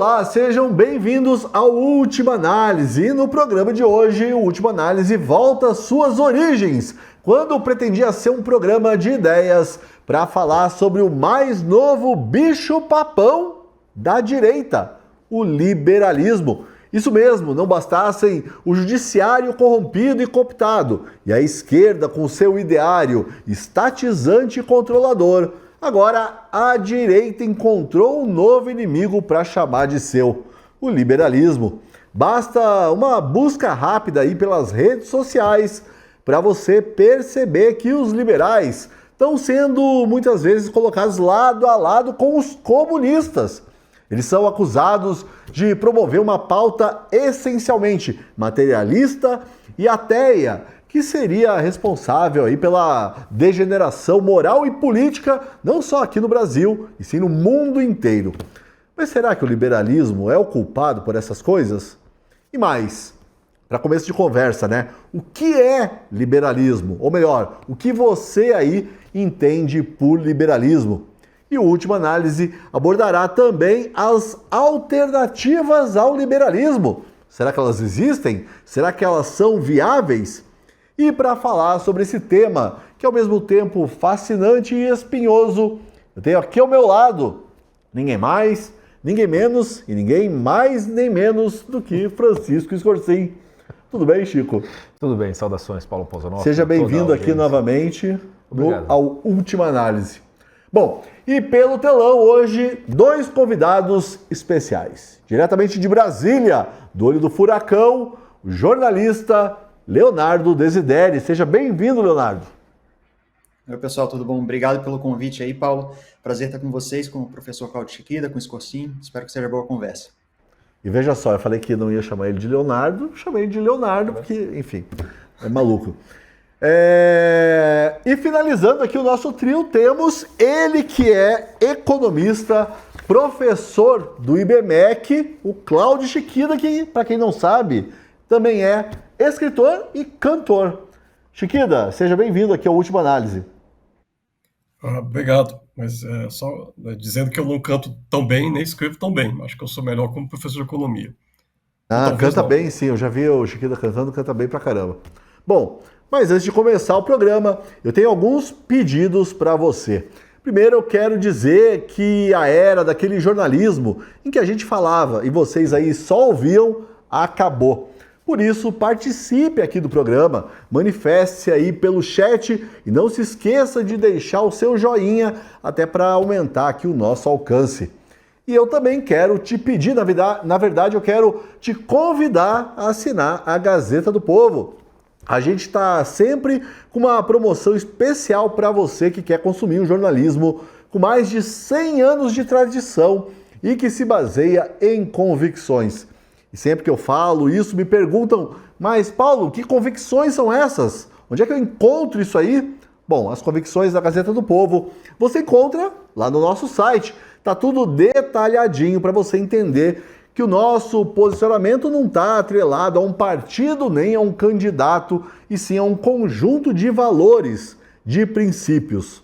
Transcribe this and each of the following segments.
Olá, sejam bem-vindos ao Última Análise. E no programa de hoje, o Última Análise volta às suas origens, quando pretendia ser um programa de ideias para falar sobre o mais novo bicho-papão da direita, o liberalismo. Isso mesmo, não bastassem o judiciário corrompido e cooptado e a esquerda com seu ideário estatizante e controlador. Agora, a direita encontrou um novo inimigo para chamar de seu, o liberalismo. Basta uma busca rápida aí pelas redes sociais para você perceber que os liberais estão sendo muitas vezes colocados lado a lado com os comunistas. Eles são acusados de promover uma pauta essencialmente materialista e ateia, que seria responsável aí pela degeneração moral e política, não só aqui no Brasil, e sim no mundo inteiro. Mas será que o liberalismo é o culpado por essas coisas? E mais, para começo de conversa, né? O que é liberalismo? Ou melhor, o que você aí entende por liberalismo? E o Última Análise abordará também as alternativas ao liberalismo. Será que elas existem? Será que elas são viáveis? E para falar sobre esse tema, que é ao mesmo tempo fascinante e espinhoso, eu tenho aqui ao meu lado ninguém mais, ninguém menos e ninguém mais nem menos do que Francisco Scorsin. Tudo bem, Chico? Tudo bem, saudações, Paulo Pozzanotti. Seja bem-vindo aqui novamente ao Última Análise. Bom, e pelo telão hoje, dois convidados especiais. Diretamente de Brasília, do olho do furacão, o jornalista Leonardo Desideri. Seja bem-vindo, Leonardo. Oi, pessoal, tudo bom? Obrigado pelo convite aí, Paulo. Prazer estar com vocês, com o professor Claudio Chiquida, com o Scorsin. Espero que seja boa conversa. E veja só, eu falei que não ia chamar ele de Leonardo, chamei ele de Leonardo, porque, enfim, é maluco. E finalizando aqui o nosso trio, temos ele que é economista, professor do IBMEC, o Claudio Chiquida, que, para quem não sabe, também é escritor e cantor. Chiquida, seja bem-vindo aqui ao Última Análise. Obrigado, mas só dizendo que eu não canto tão bem, nem escrevo tão bem. Acho que eu sou melhor como professor de economia. Canta bem, sim. Eu já vi o Chiquida cantando, canta bem pra caramba. Bom, mas antes de começar o programa, eu tenho alguns pedidos para você. Primeiro, eu quero dizer que a era daquele jornalismo em que a gente falava e vocês aí só ouviam, acabou. Por isso, participe aqui do programa, manifeste-se aí pelo chat e não se esqueça de deixar o seu joinha até para aumentar aqui o nosso alcance. E eu também quero te pedir, na verdade, eu quero te convidar a assinar a Gazeta do Povo. A gente está sempre com uma promoção especial para você que quer consumir um jornalismo com mais de 100 anos de tradição e que se baseia em convicções. E sempre que eu falo isso, me perguntam, mas Paulo, que convicções são essas? Onde é que eu encontro isso aí? Bom, as convicções da Gazeta do Povo você encontra lá no nosso site. Tá tudo detalhadinho para você entender que o nosso posicionamento não está atrelado a um partido nem a um candidato, e sim a um conjunto de valores, de princípios.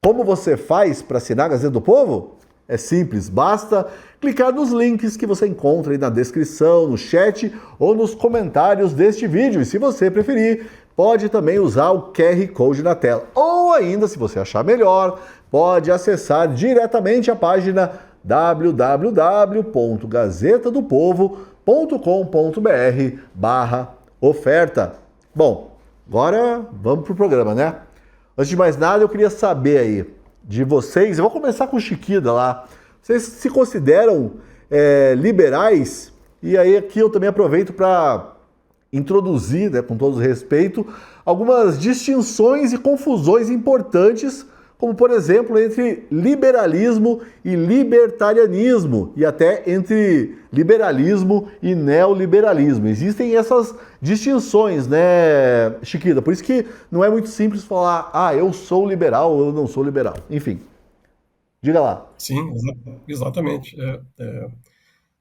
Como você faz para assinar a Gazeta do Povo? É simples, basta clicar nos links que você encontra aí na descrição, no chat ou nos comentários deste vídeo. E se você preferir, pode também usar o QR Code na tela. Ou ainda, se você achar melhor, pode acessar diretamente a página www.gazetadopovo.com.br/oferta. Bom, agora vamos para o programa, né? Antes de mais nada, eu queria saber aí de vocês, eu vou começar com o Chiquida lá. Vocês se consideram liberais? E aí aqui eu também aproveito para introduzir, né, com todo respeito, algumas distinções e confusões importantes, como por exemplo entre liberalismo e libertarianismo, e até entre liberalismo e neoliberalismo. Existem essas distinções, né, Chiquida? Por isso que não é muito simples falar, eu sou liberal ou eu não sou liberal. Enfim, diga lá. Sim, exatamente.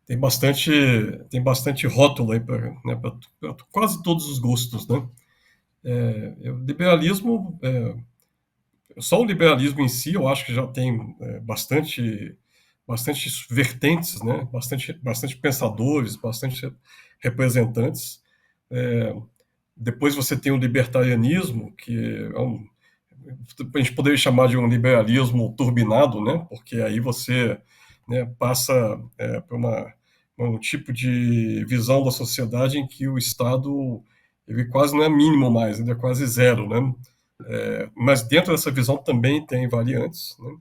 Tem bastante rótulo aí para quase todos os gostos, né? O liberalismo... Só o liberalismo em si, eu acho que já tem bastante bastante vertentes, né? Bastante pensadores, bastante representantes. Depois você tem o libertarianismo, que a gente poderia chamar de um liberalismo turbinado, né? Porque aí você, né, passa por um tipo de visão da sociedade em que o Estado ele quase não é mínimo mais, ele é quase zero, né? Mas dentro dessa visão também tem variantes, né?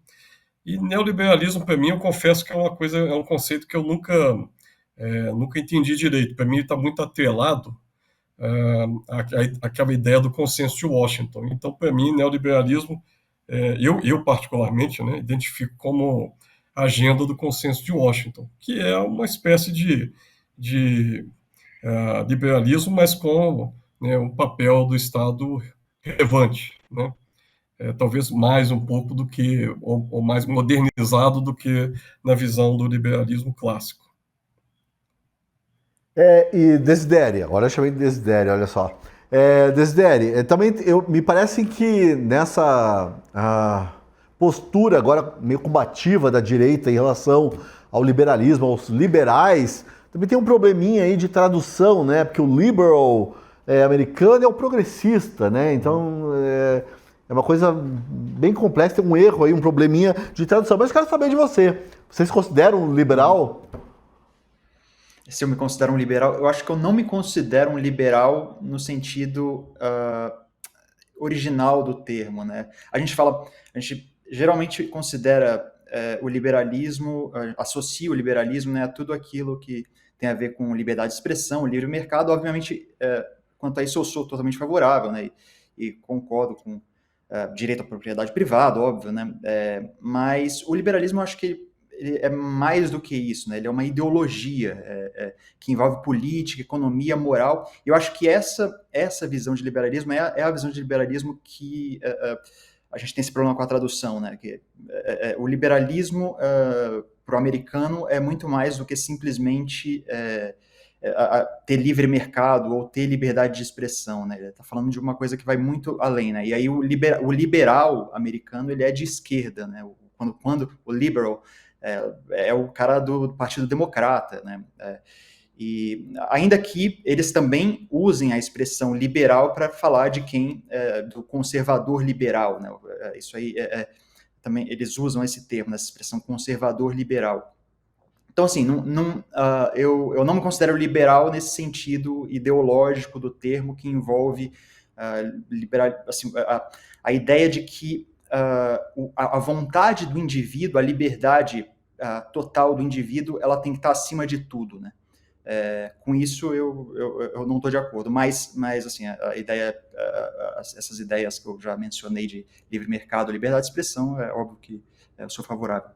E neoliberalismo, para mim, eu confesso que é um conceito que eu nunca entendi direito. Para mim, está muito atrelado aquela ideia do consenso de Washington. Então, para mim, neoliberalismo, eu particularmente, né, identifico como a agenda do consenso de Washington, que é uma espécie de liberalismo, mas com, né, um papel do Estado relevante, né? Talvez mais um pouco do que, ou mais modernizado do que na visão do liberalismo clássico. E Desidério, agora eu chamei de Desidério, olha só. Desidério, também me parece que nessa postura agora meio combativa da direita em relação ao liberalismo, aos liberais, também tem um probleminha aí de tradução, né? Porque o liberal americano é o progressista, né? Então é uma coisa bem complexa, tem um erro aí, um probleminha de tradução. Mas eu quero saber de você. Vocês se consideram um liberal? Se eu me considero um liberal, eu acho que eu não me considero um liberal no sentido original do termo, né? A gente geralmente considera o liberalismo, associa o liberalismo, né, a tudo aquilo que tem a ver com liberdade de expressão, livre mercado. Obviamente, quanto a isso eu sou totalmente favorável, né, e concordo com direito à propriedade privada, óbvio, né, mas o liberalismo eu acho que ele é mais do que isso, né? Ele é uma ideologia que envolve política, economia, moral. E eu acho que essa visão de liberalismo é a visão de liberalismo que a gente tem esse problema com a tradução, né? Que, o liberalismo para o americano é muito mais do que simplesmente ter livre mercado ou ter liberdade de expressão, né? Ele está falando de uma coisa que vai muito além, né? E aí o liberal americano ele é de esquerda, né? Quando o liberal é o cara do Partido Democrata, né? E ainda que eles também usem a expressão liberal para falar de do conservador liberal, né? Isso aí também eles usam esse termo, essa expressão conservador liberal. Então, assim, eu não me considero liberal nesse sentido ideológico do termo que envolve assim, a ideia de que a vontade do indivíduo, a liberdade total do indivíduo, ela tem que estar acima de tudo, né? Com isso eu não estou de acordo, mas assim, a ideia, essas ideias que eu já mencionei de livre mercado, liberdade de expressão, é óbvio que eu sou favorável.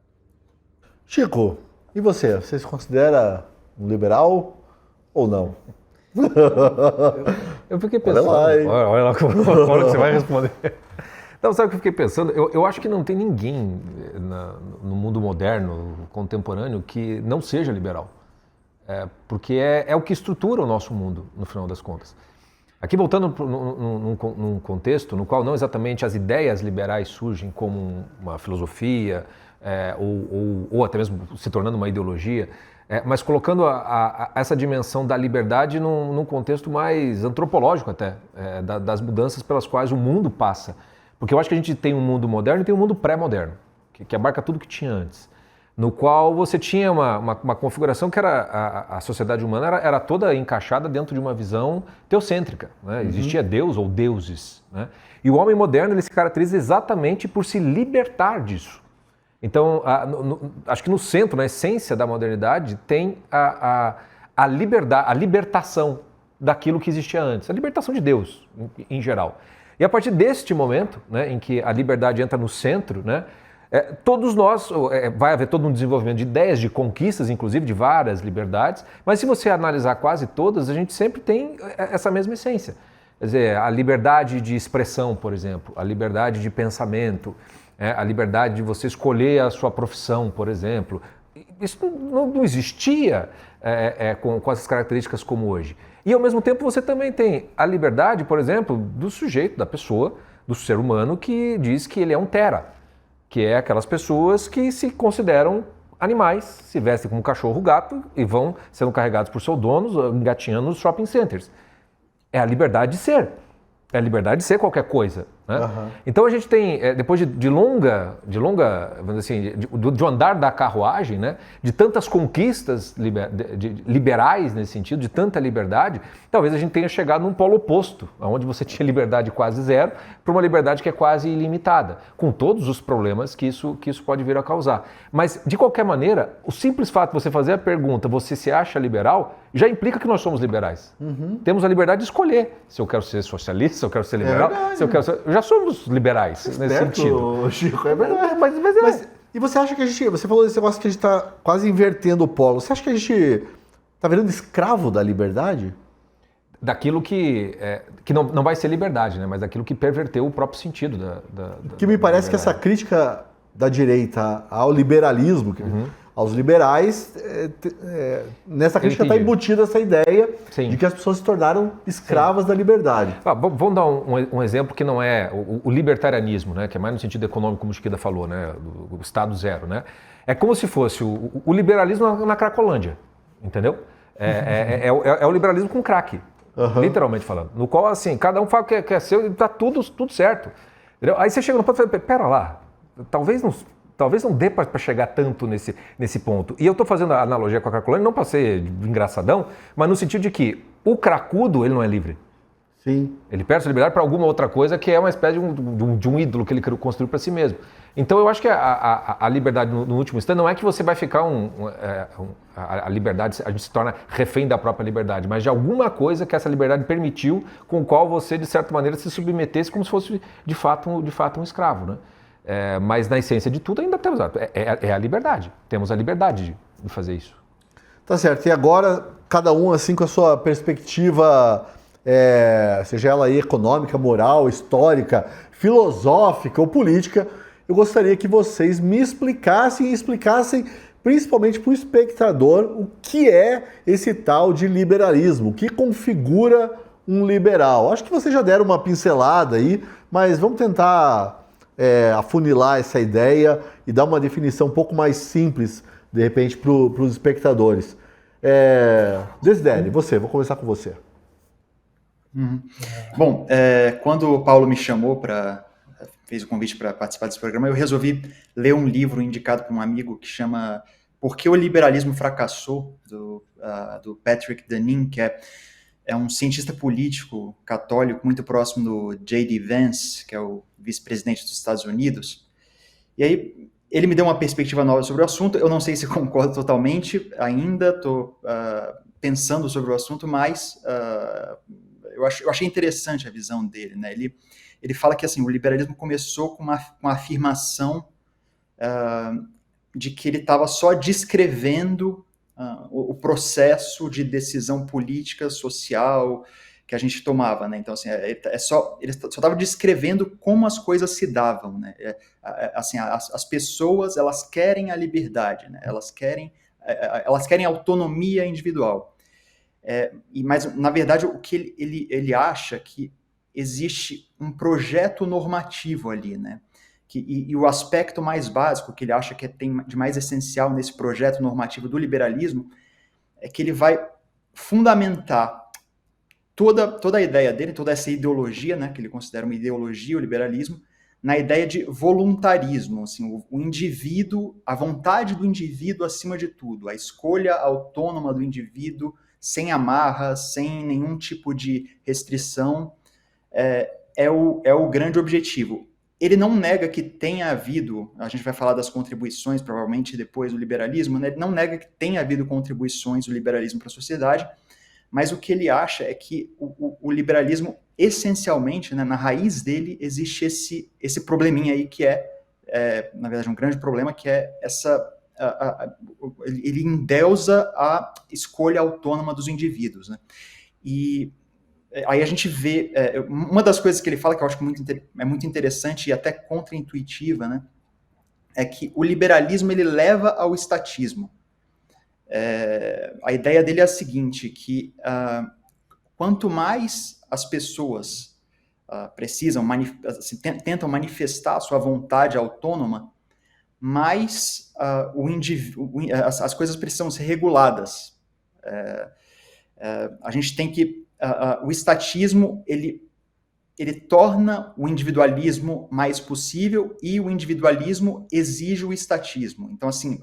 Chico, e você? Você se considera um liberal ou não? Eu fiquei pensando, olha lá como você vai responder. Não, sabe o que eu fiquei pensando? Eu acho que não tem ninguém no mundo moderno, contemporâneo, que não seja liberal. Porque é o que estrutura o nosso mundo, no final das contas. Aqui voltando num contexto no qual não exatamente as ideias liberais surgem como uma filosofia, ou até mesmo se tornando uma ideologia, mas colocando essa dimensão da liberdade num contexto mais antropológico até, das mudanças pelas quais o mundo passa. Porque eu acho que a gente tem um mundo moderno e tem um mundo pré-moderno, que abarca tudo que tinha antes, no qual você tinha uma configuração que era a sociedade humana era toda encaixada dentro de uma visão teocêntrica, né? Existia Deus ou deuses, né? E o homem moderno ele se caracteriza exatamente por se libertar disso. Então, acho que no centro, na essência da modernidade, tem a liberdade, a libertação daquilo que existia antes, a libertação de Deus, em geral. E a partir deste momento, né, em que a liberdade entra no centro, né, todos nós, vai haver todo um desenvolvimento de ideias, de conquistas, inclusive, de várias liberdades, mas se você analisar quase todas, a gente sempre tem essa mesma essência. Quer dizer, a liberdade de expressão, por exemplo, a liberdade de pensamento, a liberdade de você escolher a sua profissão, por exemplo. Isso não existia com essas características como hoje. E, ao mesmo tempo, você também tem a liberdade, por exemplo, do sujeito, da pessoa, do ser humano que diz que ele é um tera, que é aquelas pessoas que se consideram animais se vestem como cachorro, gato e vão sendo carregados por seus donos, engatinhando nos shopping centers. É a liberdade de ser. É a liberdade de ser qualquer coisa. Né? Então a gente tem, depois de longa, vamos dizer assim, de andar da carruagem, né? De tantas conquistas liberais nesse sentido, de tanta liberdade, talvez a gente tenha chegado num polo oposto, onde você tinha liberdade quase zero, para uma liberdade que é quase ilimitada, com todos os problemas que isso pode vir a causar. Mas, de qualquer maneira, o simples fato de você fazer a pergunta, você se acha liberal, já implica que nós somos liberais. Temos a liberdade de escolher se eu quero ser socialista, se eu quero ser liberal, se eu quero ser... Já somos liberais nesse sentido. Chico, é verdade. Mas e você acha que você falou desse negócio que a gente está quase invertendo o polo. Você acha que a gente está virando escravo da liberdade? Daquilo que não vai ser liberdade, né? Mas daquilo que perverteu o próprio sentido da que me parece que essa crítica da direita ao liberalismo, aos liberais, nessa crítica está embutida essa ideia de que as pessoas se tornaram escravas da liberdade. Vamos dar um exemplo que não é o libertarianismo, né? Que é mais no sentido econômico, como o Chiquida falou, né? O Estado zero, né? É como se fosse o liberalismo na Cracolândia, entendeu? É o liberalismo com crack, literalmente falando. No qual, assim, cada um fala que é seu e está tudo certo. Entendeu? Aí você chega no ponto e fala, pera lá, talvez não dê para chegar tanto nesse ponto. E eu estou fazendo a analogia com a Cracolândia, não para ser engraçadão, mas no sentido de que o cracudo, ele não é livre. Sim. Ele perde sua liberdade para alguma outra coisa que é uma espécie de um ídolo que ele construiu para si mesmo. Então eu acho que a liberdade, no último instante, não é que você vai ficar a liberdade, a gente se torna refém da própria liberdade, mas de alguma coisa que essa liberdade permitiu, com o qual você, de certa maneira, se submetesse como se fosse, de fato um escravo, né? Mas na essência de tudo ainda temos a liberdade. Temos a liberdade de fazer isso. Tá certo. E agora, cada um assim com a sua perspectiva, seja ela aí econômica, moral, histórica, filosófica ou política, eu gostaria que vocês me explicassem principalmente para o espectador o que é esse tal de liberalismo, o que configura um liberal. Acho que vocês já deram uma pincelada aí, mas vamos tentar afunilar essa ideia e dar uma definição um pouco mais simples, de repente, para os espectadores. Desidério, vou começar com você. Bom, quando o Paulo me chamou fez o convite para participar desse programa, eu resolvi ler um livro indicado por um amigo que chama Por que o Liberalismo Fracassou, do Patrick Deneen, que é um cientista político católico muito próximo do J.D. Vance, que é o vice-presidente dos Estados Unidos. E aí ele me deu uma perspectiva nova sobre o assunto. Eu não sei se concordo totalmente, ainda estou pensando sobre o assunto, mas eu achei interessante a visão dele, né? Ele fala que assim, o liberalismo começou com uma afirmação de que ele estava só descrevendo o processo de decisão política, social que a gente tomava, né? Então, assim, ele só estava descrevendo como as coisas se davam, né? Assim, as pessoas, elas querem a liberdade, né? Elas querem autonomia individual. Mas, na verdade, o que ele acha que existe um projeto normativo ali, né? E o aspecto mais básico que ele acha que tem de mais essencial nesse projeto normativo do liberalismo é que ele vai fundamentar toda a ideia dele, toda essa ideologia, né, que ele considera uma ideologia, o liberalismo, na ideia de voluntarismo, assim, o indivíduo, a vontade do indivíduo acima de tudo, a escolha autônoma do indivíduo, sem amarras, sem nenhum tipo de restrição, é o grande objetivo. Ele não nega que tenha havido, a gente vai falar das contribuições, provavelmente depois do liberalismo, né? Ele não nega que tenha havido contribuições do liberalismo para a sociedade, mas o que ele acha é que o liberalismo, essencialmente, né, na raiz dele, existe esse probleminha aí que na verdade, um grande problema, que é ele endeusa a escolha autônoma dos indivíduos, né? E aí a gente vê, uma das coisas que ele fala, que eu acho que é muito interessante e até contraintuitiva, né, é que o liberalismo ele leva ao estatismo. A ideia dele é a seguinte, que quanto mais as pessoas tentam manifestar a sua vontade autônoma, mais as coisas precisam ser reguladas. A gente tem que... o estatismo, ele torna o individualismo mais possível e o individualismo exige o estatismo. Então, assim,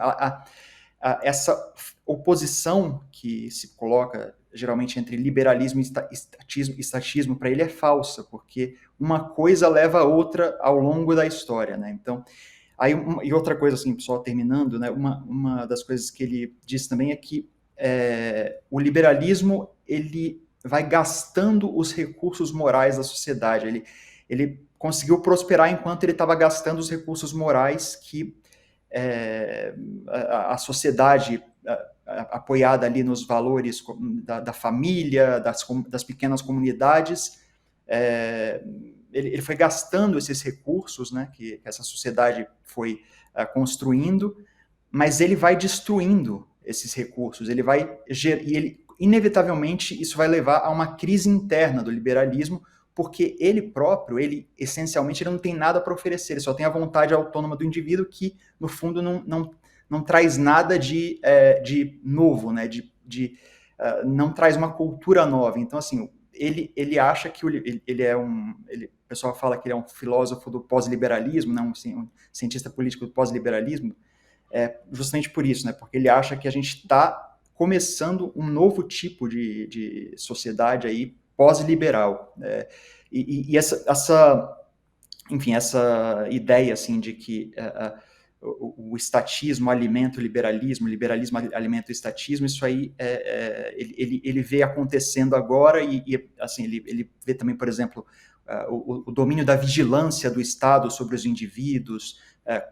essa oposição que se coloca geralmente entre liberalismo e estatismo, para ele é falsa, porque uma coisa leva a outra ao longo da história, né? Então, aí, e outra coisa, assim, só terminando, né? Uma das coisas que ele diz também é que o liberalismo, ele vai gastando os recursos morais da sociedade. Ele conseguiu prosperar enquanto ele estava gastando os recursos morais que a sociedade apoiada ali nos valores da família, das pequenas comunidades, ele foi gastando esses recursos, né, que essa sociedade foi construindo, mas ele vai destruindo esses recursos, inevitavelmente isso vai levar a uma crise interna do liberalismo, porque ele próprio, essencialmente, ele não tem nada para oferecer, ele só tem a vontade autônoma do indivíduo que, no fundo, não traz nada de novo, né? Não traz uma cultura nova. Então, assim, ele acha que o pessoal fala que ele é um filósofo do pós-liberalismo, né? Um cientista político do pós-liberalismo, justamente por isso, né? Porque ele acha que a gente está começando um novo tipo de sociedade aí pós-liberal. E essa ideia assim, de que o estatismo alimenta o liberalismo alimenta o estatismo, isso aí ele vê acontecendo agora e assim, ele vê também, por exemplo, o domínio da vigilância do Estado sobre os indivíduos,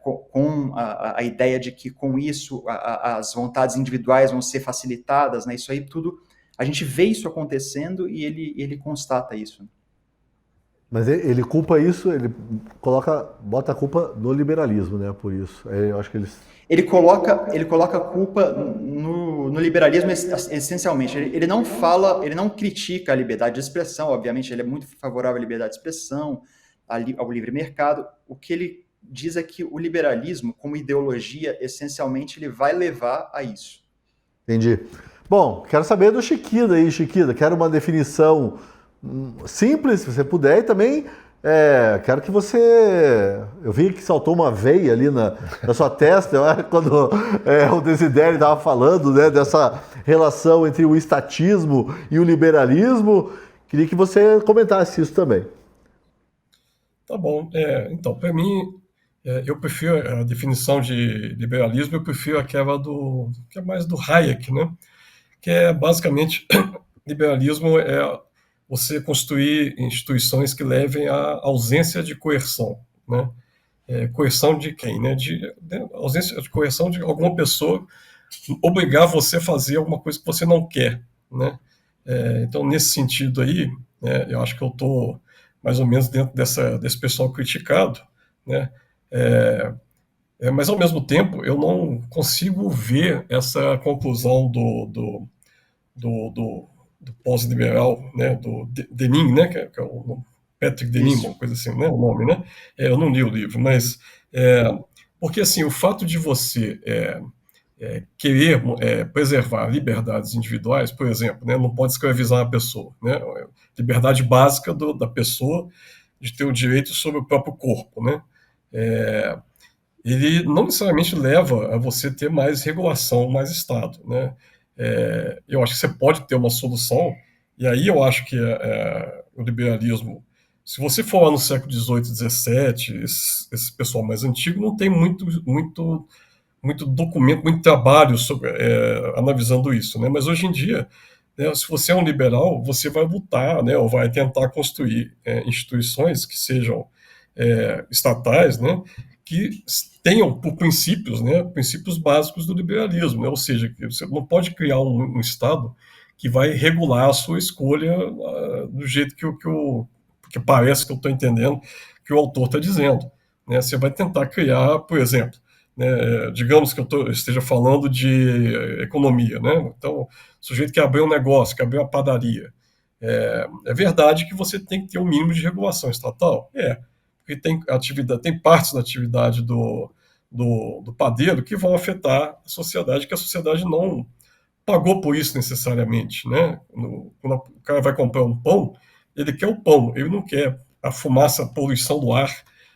com a ideia de que com isso as vontades individuais vão ser facilitadas, né? Isso aí tudo, a gente vê isso acontecendo e ele constata isso. Mas ele culpa isso, ele bota a culpa no liberalismo, né? Por isso. Eu acho que ele coloca a culpa no liberalismo essencialmente. Ele não critica a liberdade de expressão, obviamente ele é muito favorável à liberdade de expressão, ao livre mercado. O que ele diz é que o liberalismo, como ideologia, essencialmente ele vai levar a isso. Entendi. Bom, quero saber do Chiquida aí, Chiquida. Quero uma definição simples, se você puder, e também quero que você... Eu vi que saltou uma veia ali na sua testa, quando o Desidério estava falando, né, dessa relação entre o estatismo e o liberalismo. Queria que você comentasse isso também. Tá bom. Então, para mim, eu prefiro a definição de liberalismo, eu prefiro aquela que é mais do Hayek, né? Que é basicamente liberalismo é você construir instituições que levem à ausência de coerção, né? Coerção de quem, né? Ausência de coerção de alguma pessoa obrigar você a fazer alguma coisa que você não quer, né? Então, nesse sentido aí, eu acho que eu estou mais ou menos dentro desse pessoal criticado, né? Mas, ao mesmo tempo, eu não consigo ver essa conclusão do pós-liberal, né, do Denim, né, que é o Patrick Denim, uma coisa assim, né, o nome, né? Eu não li o livro, mas... porque, assim, o fato de você querer preservar liberdades individuais, por exemplo, né, não pode escravizar a pessoa, né? Liberdade básica da pessoa de ter o direito sobre o próprio corpo, né? Ele não necessariamente leva a você ter mais regulação, mais Estado, né? Eu acho que você pode ter uma solução, e aí eu acho que o liberalismo, se você for lá no século XVIII, XVII, esse pessoal mais antigo não tem muito documento, muito trabalho sobre, analisando isso, né? Mas hoje em dia, né, se você é um liberal, você vai lutar, né, ou vai tentar construir instituições que sejam estatais, né, que tenham por princípios, né, princípios básicos do liberalismo, né? Ou seja, que você não pode criar um Estado que vai regular a sua escolha do jeito que parece que eu estou entendendo que o autor está dizendo, né? Você vai tentar criar, por exemplo, né, digamos que eu esteja falando de economia, né? Então, o sujeito que abriu um negócio, que abriu uma padaria, é verdade que você tem que ter um mínimo de regulação estatal? Porque tem partes da atividade do do padeiro que vão afetar a sociedade, que a sociedade não pagou por isso necessariamente, né? Quando o cara vai comprar um pão, ele quer o pão, ele não quer a fumaça, a poluição do ar,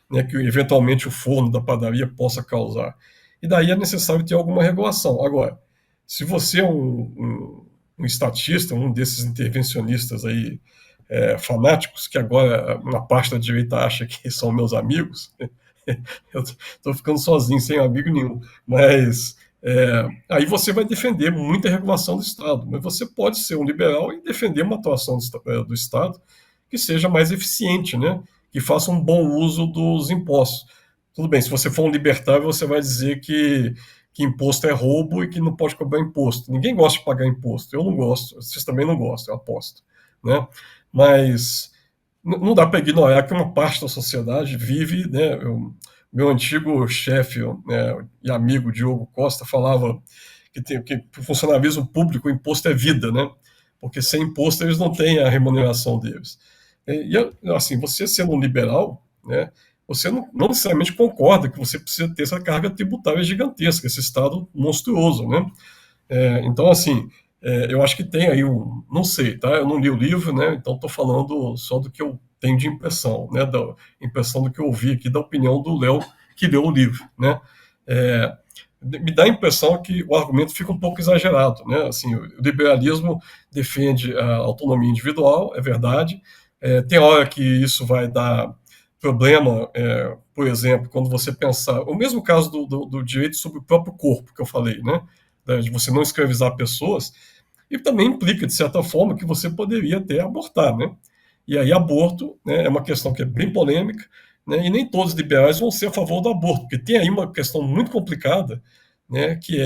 né, que eventualmente o forno da padaria possa causar. E daí é necessário ter alguma regulação. Agora, se você é um estatista, um desses intervencionistas aí, fanáticos, que agora uma parte da direita acha que são meus amigos, eu estou ficando sozinho, sem amigo nenhum, mas aí você vai defender muita regulação do Estado, mas você pode ser um liberal e defender uma atuação do Estado que seja mais eficiente, né? Que faça um bom uso dos impostos. Tudo bem, se você for um libertário, você vai dizer que imposto é roubo e que não pode cobrar imposto. Ninguém gosta de pagar imposto, eu não gosto, vocês também não gostam, eu aposto, né? Mas não dá para ignorar que uma parte da sociedade vive, né? Meu antigo chefe, né, e amigo Diogo Costa falava que para o funcionalismo público o imposto é vida, né? Porque sem imposto eles não têm a remuneração deles. E assim, você sendo um liberal, né, você não necessariamente concorda que você precisa ter essa carga tributária gigantesca, esse Estado monstruoso, né? Então, assim, eu acho que tem aí não sei, tá? Eu não li o livro, né? Então estou falando só do que eu tenho de impressão, né? Da impressão do que eu ouvi aqui, da opinião do Léo, que leu o livro, né? Me dá a impressão que o argumento fica um pouco exagerado, né? Assim, o liberalismo defende a autonomia individual, é verdade. Tem hora que isso vai dar problema, por exemplo, quando você pensar... O mesmo caso do direito sobre o próprio corpo, que eu falei, né? De você não escravizar pessoas, e também implica, de certa forma, que você poderia até abortar, né? E aí aborto, né, é uma questão que é bem polêmica, né, e nem todos os liberais vão ser a favor do aborto, porque tem aí uma questão muito complicada, né, que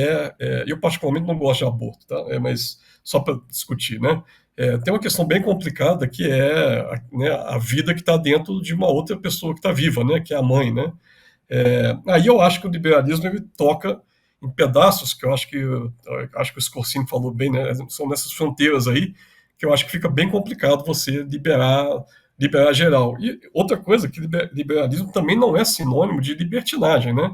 eu particularmente não gosto de aborto, tá? Mas só para discutir, né? Tem uma questão bem complicada que né, a vida que está dentro de uma outra pessoa que está viva, né, que é a mãe, né? Aí eu acho que o liberalismo ele toca em pedaços, que eu acho que o Scorsese falou bem, né? São nessas fronteiras aí que eu acho que fica bem complicado você liberar geral. E outra coisa, que liberalismo também não é sinônimo de libertinagem, né?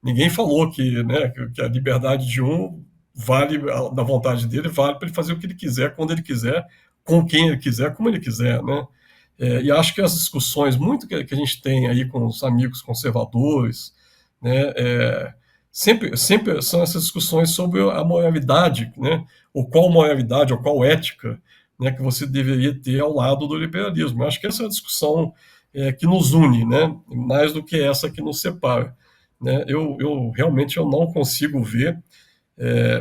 Ninguém falou né, que a liberdade de um vale, da vontade dele, vale para ele fazer o que ele quiser, quando ele quiser, com quem ele quiser, como ele quiser, né? E acho que as discussões muito que a gente tem aí com os amigos conservadores, né, sempre são essas discussões sobre a moralidade, né? Ou qual moralidade, ou qual ética, né, que você deveria ter ao lado do liberalismo. Eu acho que essa é a discussão que nos une, né? Mais do que essa que nos separa. Né? Eu realmente não consigo ver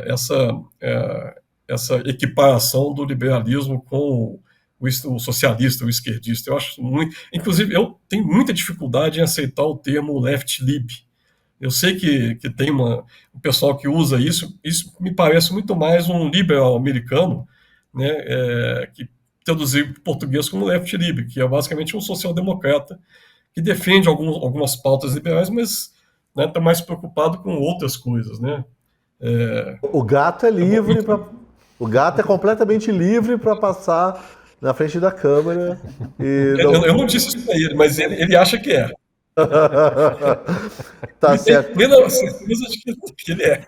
essa equiparação do liberalismo com o socialista, o esquerdista. Eu acho muito, inclusive, eu tenho muita dificuldade em aceitar o termo left-lib. Eu sei que tem um pessoal que usa isso me parece muito mais um liberal americano, né, que traduzir para português como left-lib, que é basicamente um social-democrata que defende algumas pautas liberais, mas está mais preocupado com outras coisas, né? O gato é livre o gato é completamente livre para passar na frente da câmera. Eu não disse isso para ele, mas ele acha que é. Tá certo. Plena certeza de que ele é.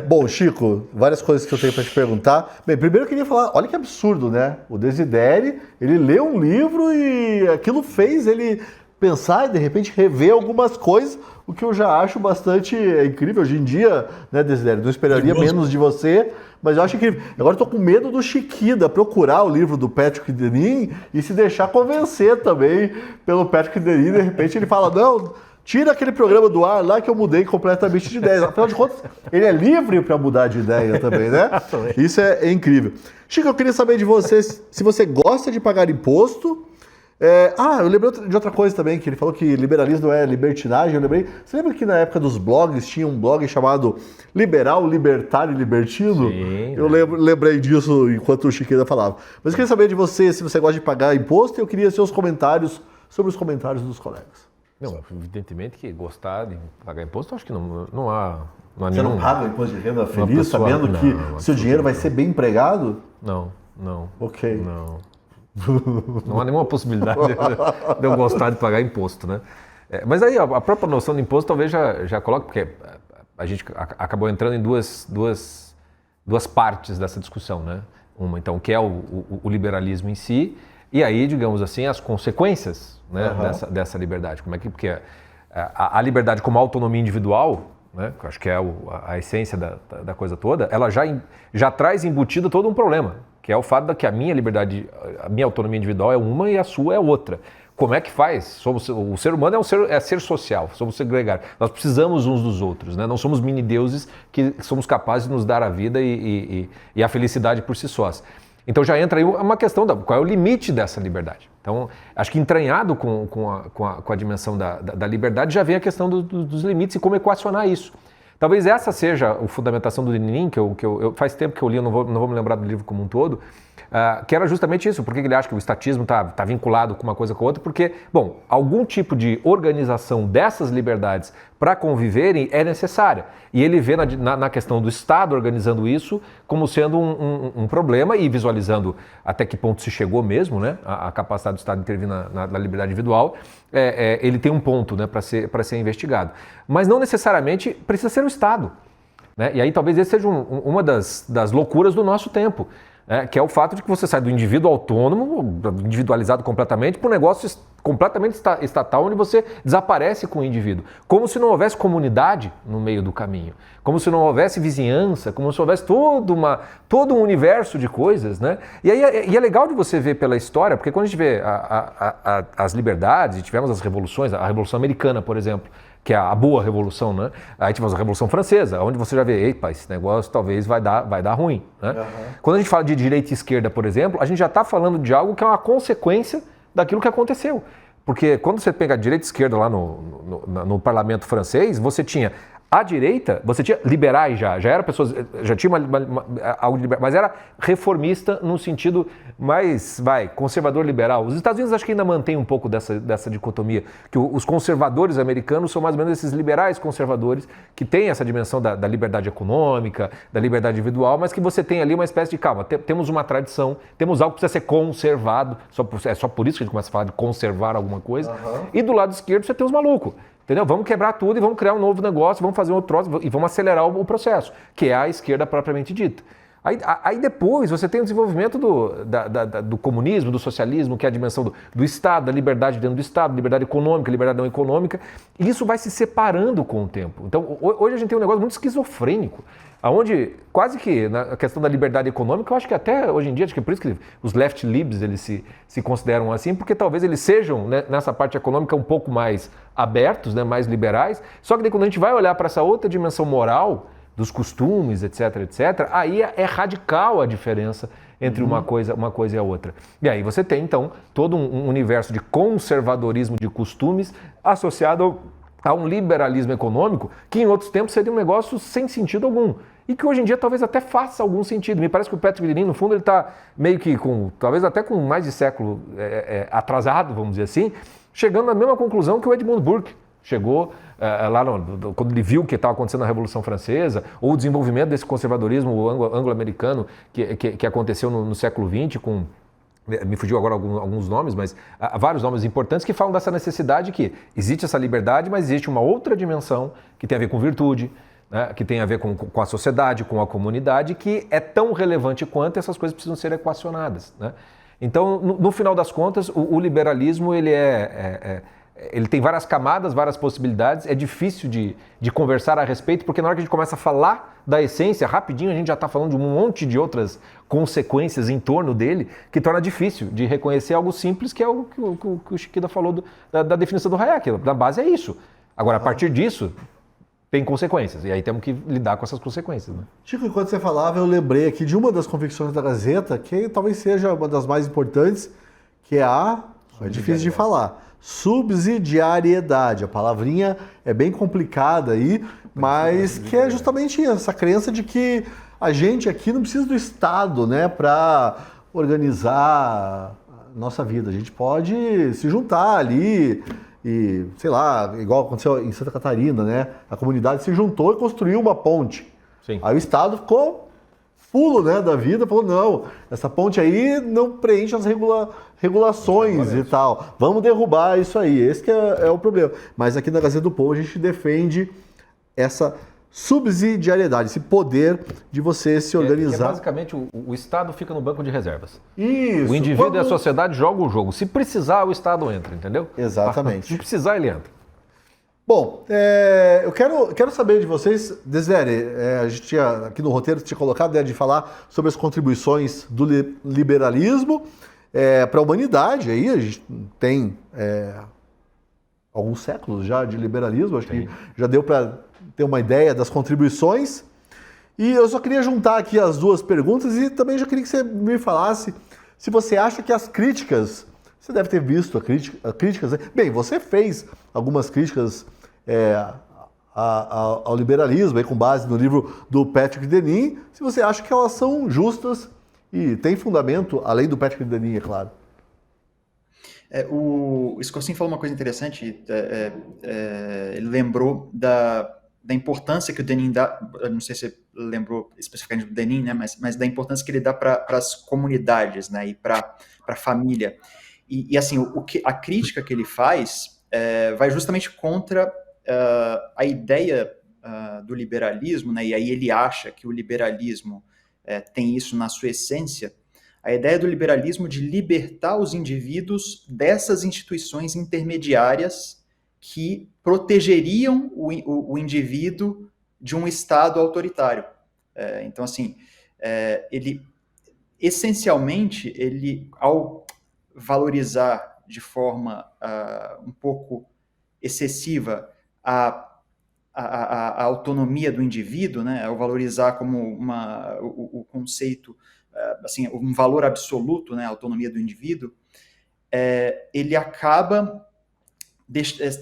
Bom, Chico, várias coisas que eu tenho para te perguntar. Bem, primeiro eu queria falar, olha que absurdo, né? O Desideri, ele leu um livro e aquilo fez ele pensar e de repente rever algumas coisas, o que eu já acho bastante incrível hoje em dia, né, Desideri? Não esperaria menos de você, mas eu acho incrível. Agora eu tô com medo do Chiquida procurar o livro do Patrick Deneen e se deixar convencer também pelo Patrick Deneen. De repente ele fala, não, tira aquele programa do ar lá que eu mudei completamente de ideia. Afinal de contas, ele é livre para mudar de ideia também, né? Isso é incrível. Chico, eu queria saber de você se você gosta de pagar imposto. Eu lembrei de outra coisa também, que ele falou que liberalismo não é libertinagem, eu lembrei. Você lembra que na época dos blogs tinha um blog chamado Liberal, Libertário e Libertino? Sim. Eu lembrei disso enquanto o Chiqueira falava. Mas eu queria saber de você, se você gosta de pagar imposto, e eu queria seus comentários sobre os comentários dos colegas. Não, evidentemente que gostar de pagar imposto, acho que não há você não paga imposto de renda feliz, sabendo que seu dinheiro vai ser bem empregado? Não. Ok. Não há nenhuma possibilidade de eu gostar de pagar imposto, né? Mas aí a própria noção do imposto talvez já coloque, porque a gente acabou entrando em duas partes dessa discussão, né? Uma, então, que é o liberalismo em si, e aí, digamos assim, as consequências, né, dessa liberdade. Como é que, porque a liberdade como autonomia individual, né, que eu acho que é a essência da coisa toda, ela já traz embutido todo um problema, que é o fato de que a minha liberdade, a minha autonomia individual é uma e a sua é outra. Como é que faz? O ser humano é ser social, somos ser gregário. Nós precisamos uns dos outros, né? Não somos mini-deuses que somos capazes de nos dar a vida e a felicidade por si sós. Então já entra aí uma questão qual é o limite dessa liberdade. Então, acho que entranhado com a dimensão da liberdade já vem a questão dos limites e como equacionar isso. Talvez essa seja a fundamentação do Lenin, que eu faz tempo que eu li, eu não vou me lembrar do livro como um todo, que era justamente isso. Por que ele acha que o estatismo está vinculado com uma coisa com a outra? Porque, bom, algum tipo de organização dessas liberdades para conviverem é necessária. E ele vê na questão do Estado organizando isso como sendo um problema e visualizando até que ponto se chegou mesmo, né, a capacidade do Estado de intervir na liberdade individual, ele tem um ponto, né, para ser investigado. Mas não necessariamente precisa ser o Estado, né? E aí talvez esse seja uma das loucuras do nosso tempo. Que é o fato de que você sai do indivíduo autônomo, individualizado completamente, para um negócio completamente estatal, onde você desaparece com o indivíduo. Como se não houvesse comunidade no meio do caminho, como se não houvesse vizinhança, como se houvesse todo um universo de coisas, né? E é legal de você ver pela história, porque quando a gente vê as liberdades, e tivemos as revoluções, a Revolução Americana, por exemplo, que é a boa revolução, né? Aí tivemos a Revolução Francesa, onde você já vê, epa, esse negócio talvez vai dar ruim, né? Quando a gente fala de direita e esquerda, por exemplo, a gente já está falando de algo que é uma consequência daquilo que aconteceu. Porque quando você pega a direita e esquerda lá no parlamento francês, você tinha a direita, você tinha liberais já era pessoas, já tinha algo de liberal, mas era reformista no sentido mais, conservador liberal. Os Estados Unidos acho que ainda mantém um pouco dessa dicotomia, que os conservadores americanos são mais ou menos esses liberais conservadores, que têm essa dimensão da liberdade econômica, da liberdade individual, mas que você tem ali uma espécie de, calma, temos uma tradição, temos algo que precisa ser conservado, é só por isso que a gente começa a falar de conservar alguma coisa, e do lado esquerdo você tem os malucos. Entendeu? Vamos quebrar tudo e vamos criar um novo negócio, vamos fazer um outro troço e vamos acelerar o processo, que é a esquerda propriamente dita. Aí depois você tem o desenvolvimento do comunismo, do socialismo, que é a dimensão do Estado, da liberdade dentro do Estado, liberdade econômica, liberdade não econômica, e isso vai se separando com o tempo. Então, hoje a gente tem um negócio muito esquizofrênico, onde quase que na questão da liberdade econômica, eu acho que até hoje em dia, acho que é por isso que os left libs eles se consideram assim, porque talvez eles sejam, né, nessa parte econômica um pouco mais abertos, né, mais liberais, só que daí quando a gente vai olhar para essa outra dimensão moral, dos costumes, etc, aí é radical a diferença entre uma coisa e a outra. E aí você tem, então, todo um universo de conservadorismo de costumes associado a um liberalismo econômico que em outros tempos seria um negócio sem sentido algum. E que hoje em dia talvez até faça algum sentido. Me parece que o Patrick Lenin, no fundo, ele está meio que talvez até com mais de século atrasado, vamos dizer assim, chegando à mesma conclusão que o Edmund Burke chegou lá quando ele viu o que estava acontecendo na Revolução Francesa, ou o desenvolvimento desse conservadorismo anglo-americano que aconteceu no século XX, me fugiu agora alguns nomes, mas há vários nomes importantes que falam dessa necessidade que existe essa liberdade, mas existe uma outra dimensão que tem a ver com virtude, né, que tem a ver com a sociedade, com a comunidade, que é tão relevante quanto essas coisas precisam ser equacionadas, né? Então, no final das contas, o liberalismo ele tem várias camadas, várias possibilidades, é difícil de conversar a respeito, porque na hora que a gente começa a falar da essência, rapidinho a gente já está falando de um monte de outras consequências em torno dele, que torna difícil de reconhecer algo simples, que é o que o Chiquida falou da definição do Hayek. Na base é isso. Agora, a partir disso, tem consequências, e aí temos que lidar com essas consequências, né? Chico, enquanto você falava, eu lembrei aqui de uma das convicções da Gazeta, que talvez seja uma das mais importantes, que é difícil de falar, subsidiariedade. A palavrinha é bem complicada aí, mas que é justamente essa crença de que a gente aqui não precisa do Estado, né, para organizar a nossa vida. A gente pode se juntar ali e, sei lá, igual aconteceu em Santa Catarina, né? A comunidade se juntou e construiu uma ponte. Sim. Aí o Estado ficou fulo, né, da vida, falou, não, essa ponte aí não preenche as regulações e tal. Vamos derrubar isso aí. Esse que é o problema. Mas aqui na Gazeta do Povo a gente defende essa subsidiariedade, esse poder de você se organizar. Basicamente, o Estado fica no banco de reservas. Isso. O indivíduo e a sociedade jogam o jogo. Se precisar, o Estado entra, entendeu? Exatamente. Se precisar, ele entra. Bom, eu quero saber de vocês, Desidério, a gente tinha, aqui no roteiro, tinha colocado a ideia de falar sobre as contribuições do liberalismo para a humanidade. Aí a gente tem alguns séculos já de liberalismo, acho que já deu para ter uma ideia das contribuições. E eu só queria juntar aqui as duas perguntas e também já queria que você me falasse se você acha que as críticas... Você deve ter visto críticas, né? Bem, você fez algumas críticas ao liberalismo, aí, com base no livro do Patrick Deneen. Se você acha que elas são justas e tem fundamento, além do Patrick Deneen, é claro. O Scorsin falou uma coisa interessante, ele lembrou da importância que o Deneen dá, não sei se você lembrou especificamente do Deneen, né, mas da importância que ele dá para as comunidades, né, e para a família. E assim, a crítica que ele faz vai justamente contra a ideia do liberalismo, né? E aí ele acha que o liberalismo tem isso na sua essência, a ideia do liberalismo de libertar os indivíduos dessas instituições intermediárias que protegeriam o indivíduo de um Estado autoritário. Então, assim, essencialmente, ao valorizar de forma um pouco excessiva a autonomia do indivíduo, né, ao valorizar como o conceito, assim, um valor absoluto, né, a autonomia do indivíduo, ele acaba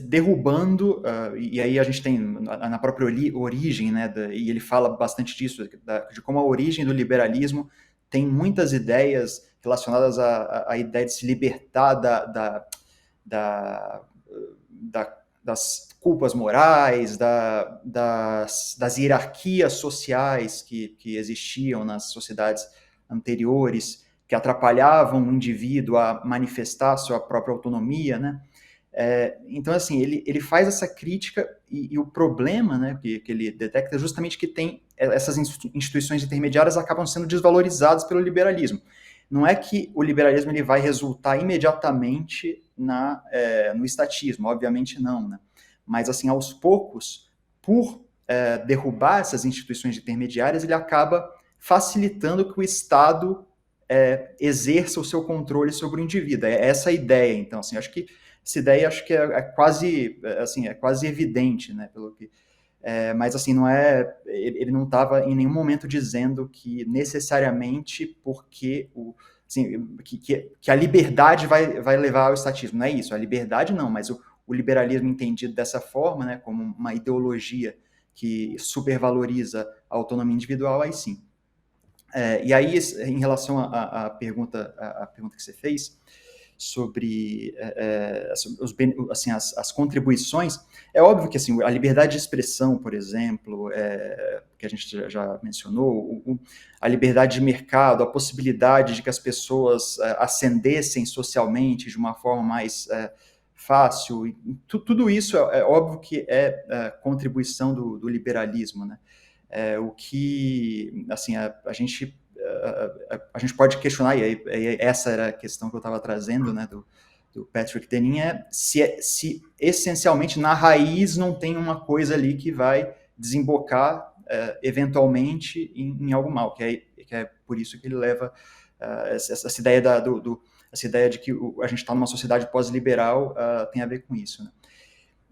derrubando, e aí a gente tem na própria origem, né, e ele fala bastante disso, de como a origem do liberalismo tem muitas ideias relacionadas à ideia de se libertar das culpas morais, das hierarquias sociais que existiam nas sociedades anteriores, que atrapalhavam o indivíduo a manifestar sua própria autonomia, né? Então, assim, ele faz essa crítica e o problema, né, que ele detecta é justamente que tem essas instituições intermediárias acabam sendo desvalorizadas pelo liberalismo. Não é que o liberalismo ele vai resultar imediatamente no estatismo, obviamente não, né? Mas, assim, aos poucos, por derrubar essas instituições intermediárias, ele acaba facilitando que o Estado exerça o seu controle sobre o indivíduo. É essa a ideia. Então, assim, acho que essa ideia é quase evidente, né? Mas, assim, ele não estava em nenhum momento dizendo que necessariamente porque que a liberdade vai levar ao estatismo. Não é isso, a liberdade não, mas o liberalismo entendido dessa forma, né, como uma ideologia que supervaloriza a autonomia individual, aí sim. E aí, em relação à pergunta que você fez, sobre as contribuições, é óbvio que assim, a liberdade de expressão, por exemplo, que a gente já mencionou, a liberdade de mercado, a possibilidade de que as pessoas ascendessem socialmente de uma forma mais fácil, tudo isso é óbvio que é contribuição do liberalismo, né? O que, assim, a gente pode questionar, e essa era a questão que eu estava trazendo, né, do Patrick Deneen, se essencialmente na raiz não tem uma coisa ali que vai desembocar eventualmente em algo mal, que é por isso que ele leva essa ideia essa ideia de que a gente está numa sociedade pós-liberal tem a ver com isso, né?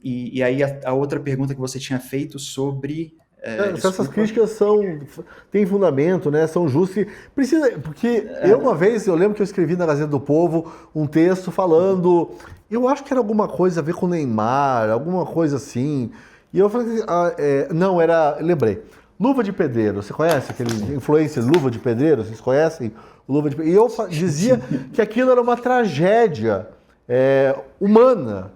E aí a outra pergunta que você tinha feito sobre... se essas críticas têm fundamento, né, são justas, porque eu lembro que eu escrevi na Gazeta do Povo um texto falando, eu acho que era alguma coisa a ver com o Neymar, alguma coisa assim, e eu falei, lembrei, Luva de Pedreiro, você conhece aquele influencer Luva de Pedreiro, vocês conhecem o Luva de Pedreiro? E eu dizia que aquilo era uma tragédia humana,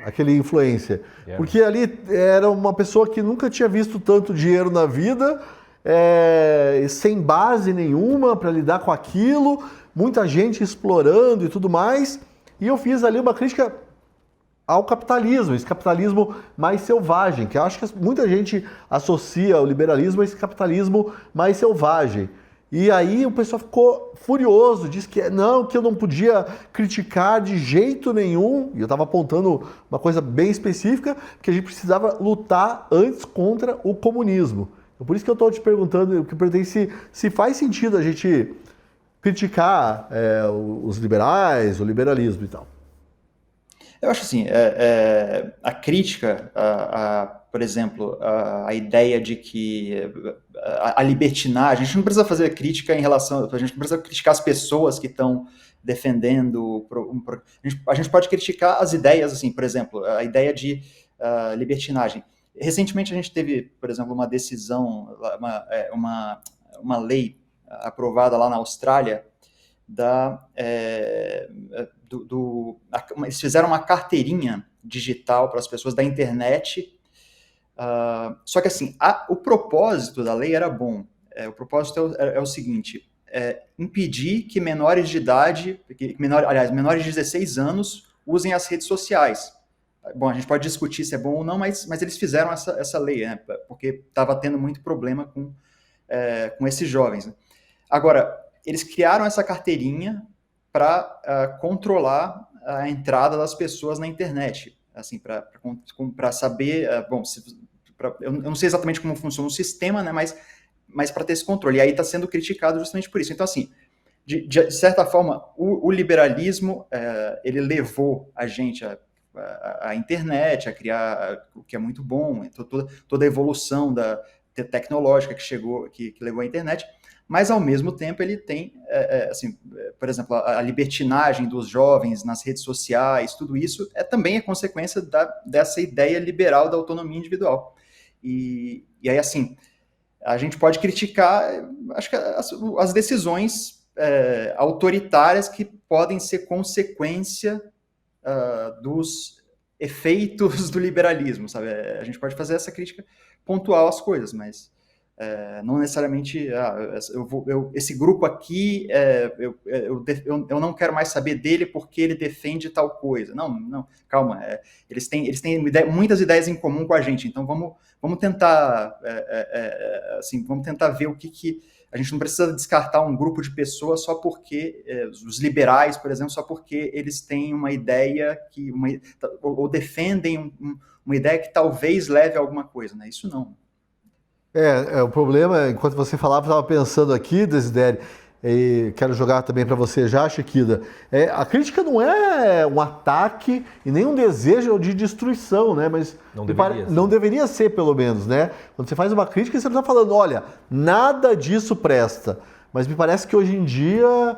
aquele influencer. Porque ali era uma pessoa que nunca tinha visto tanto dinheiro na vida, sem base nenhuma para lidar com aquilo, muita gente explorando e tudo mais, e eu fiz ali uma crítica ao capitalismo, esse capitalismo mais selvagem, que eu acho que muita gente associa o liberalismo a esse capitalismo mais selvagem. E aí o pessoal ficou furioso, disse que não, que eu não podia criticar de jeito nenhum, e eu estava apontando uma coisa bem específica, que a gente precisava lutar antes contra o comunismo. Por isso que eu estou te perguntando, que pertence, se faz sentido a gente criticar os liberais, o liberalismo e tal. Eu acho assim, a crítica, por exemplo, a ideia de que a libertinagem, a gente não precisa fazer crítica em relação, a gente não precisa criticar as pessoas que estão defendendo, a gente pode criticar as ideias, assim, por exemplo, a ideia de libertinagem. Recentemente a gente teve, por exemplo, uma decisão, uma lei aprovada lá na Austrália, eles fizeram uma carteirinha digital para as pessoas da internet, só que assim, o propósito da lei era bom. O propósito é o seguinte, impedir que menores de idade, menores de 16 anos usem as redes sociais. Bom, a gente pode discutir se é bom ou não, mas eles fizeram essa lei, né, porque estava tendo muito problema com esses jovens, né? Agora, eles criaram essa carteirinha para controlar a entrada das pessoas na internet, assim, para saber, eu não sei exatamente como funciona o sistema, né, mas para ter esse controle. E aí está sendo criticado justamente por isso. Então, assim, de certa forma, o liberalismo, ele levou a gente a internet, a criar o que é muito bom, toda a evolução tecnológica que levou à internet, mas ao mesmo tempo ele tem, assim, por exemplo, a libertinagem dos jovens nas redes sociais, tudo isso também é consequência dessa ideia liberal da autonomia individual. E aí, assim, a gente pode criticar, acho que as decisões autoritárias que podem ser consequência dos efeitos do liberalismo, sabe? A gente pode fazer essa crítica pontual às coisas, mas não necessariamente esse grupo aqui, eu não quero mais saber dele porque ele defende tal coisa. Não, calma. Eles têm muitas ideias em comum com a gente, então vamos tentar assim, vamos tentar ver o que a gente não precisa descartar um grupo de pessoas só porque os liberais, por exemplo, só porque eles têm uma ideia ou defendem uma ideia que talvez leve a alguma coisa, né? Isso não. O problema, enquanto você falava, eu estava pensando aqui, Desidério, e quero jogar também para você já, Chiquida. A crítica não é um ataque e nem um desejo de destruição, né? Mas não deveria ser, pelo menos, né? Quando você faz uma crítica, você não está falando, olha, nada disso presta. Mas me parece que hoje em dia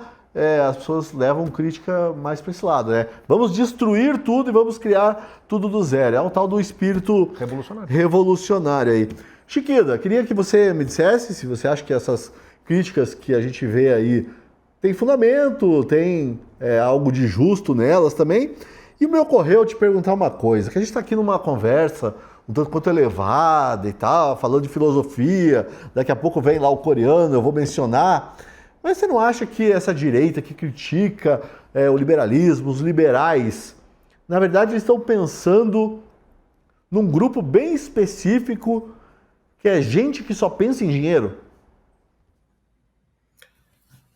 as pessoas levam crítica mais para esse lado, né? Vamos destruir tudo e vamos criar tudo do zero. É o tal do espírito revolucionário aí. Chiquida, queria que você me dissesse se você acha que essas críticas que a gente vê aí tem fundamento, tem algo de justo nelas também. E me ocorreu te perguntar uma coisa, que a gente está aqui numa conversa um tanto quanto elevada e tal, falando de filosofia, daqui a pouco vem lá o coreano, eu vou mencionar. Mas você não acha que essa direita que critica o liberalismo, os liberais, na verdade eles estão pensando num grupo bem específico que é gente que só pensa em dinheiro?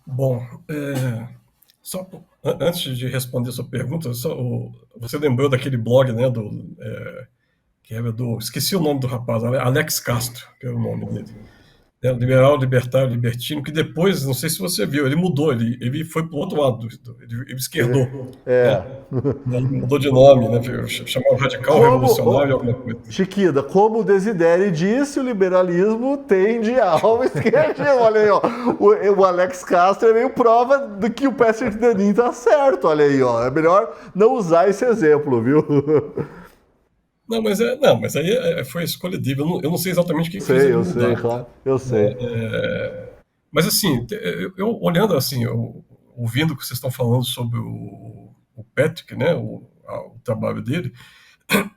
Bom, só antes de responder a sua pergunta, você lembrou daquele blog, né, que era esqueci o nome do rapaz, Alex Castro, que era o nome dele. Liberal, libertário, libertino, que depois, não sei se você viu, ele mudou, ele foi para o outro lado, ele esquerdou. Ele mudou de nome, né? Chamava radical, revolucionário, alguma coisa. Chiquida, como o Desidério disse, o liberalismo tende ao esquerdismo. Olha aí, ó. O Alex Castro é meio prova do que o Patrick Danin tá certo, olha aí, ó. É melhor não usar esse exemplo, viu? Não, mas aí foi a escolha dele. Eu não sei exatamente o que fez ele mudar. Sei, claro. Eu sei. Mas assim, eu olhando assim, ouvindo o que vocês estão falando sobre o Patrick, né, o trabalho dele,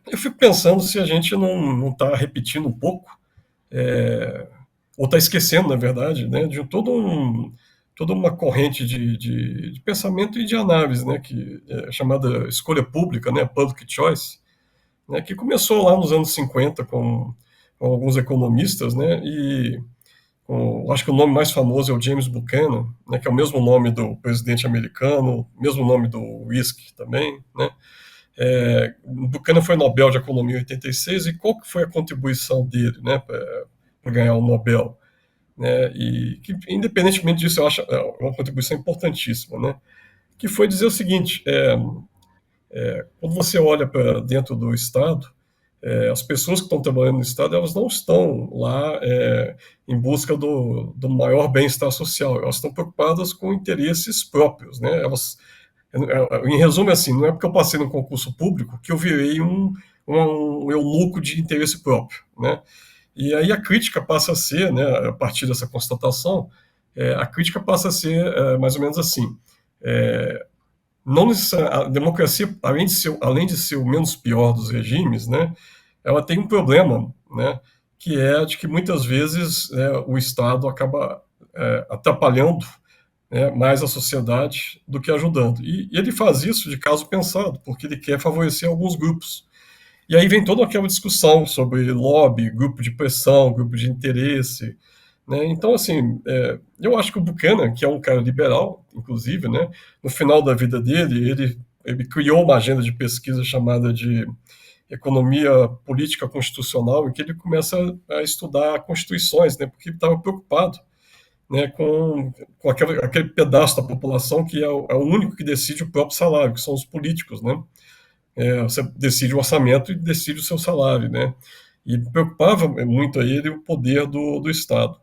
eu fico pensando se a gente não está repetindo um pouco ou está esquecendo, na verdade, né, de toda uma corrente de pensamento e de análise, né, que é chamada escolha pública, né, public choice, né, que começou lá nos anos 50 com alguns economistas, né, e acho que o nome mais famoso é o James Buchanan, né, que é o mesmo nome do presidente americano, mesmo nome do whisky também, né. Buchanan foi Nobel de Economia em 86, e qual que foi a contribuição dele, né, para ganhar o Nobel? Né, e que, independentemente disso, eu acho uma contribuição importantíssima, né, que foi dizer o seguinte: quando você olha para dentro do Estado, as pessoas que estão trabalhando no Estado, elas não estão lá em busca do maior bem-estar social, elas estão preocupadas com interesses próprios, né? Em resumo, assim, não é porque eu passei no concurso público que eu virei um eunuco de interesse próprio, né? E aí a crítica passa a ser, né, a partir dessa constatação, a crítica passa a ser mais ou menos assim: não a democracia, além de ser o menos pior dos regimes, né, ela tem um problema, né, que é de que muitas vezes, né, o Estado acaba atrapalhando, né, mais a sociedade do que ajudando. E ele faz isso de caso pensado, porque ele quer favorecer alguns grupos. E aí vem toda aquela discussão sobre lobby, grupo de pressão, grupo de interesse, né? Então, assim, eu acho que o Buchanan, que é um cara liberal, inclusive, né, no final da vida dele, ele criou uma agenda de pesquisa chamada de Economia Política Constitucional, em que ele começa a estudar constituições, né, porque ele estava preocupado, né, com aquele pedaço da população que é o único que decide o próprio salário, que são os políticos, né? Você decide o orçamento e decide o seu salário, né? E preocupava muito a ele o poder do Estado.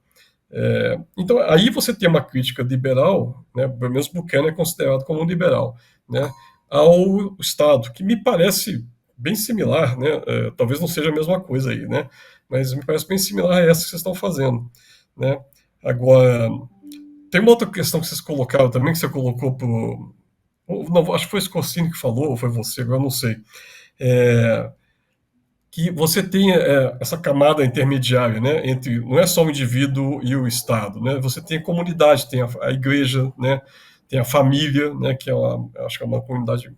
Então, aí você tem uma crítica liberal, né, pelo menos Buchanan é considerado como um liberal, né, ao Estado, que me parece bem similar, né, talvez não seja a mesma coisa aí, né, mas me parece bem similar a essa que vocês estão fazendo, né. Agora, tem uma outra questão que vocês colocaram também, que você colocou não, acho que foi o Scorsini que falou, ou foi você, agora eu não sei, que você tem essa camada intermediária, né, entre não é só o indivíduo e o Estado, né, você tem a comunidade, tem a igreja, né, tem a família, né, que acho que é uma comunidade,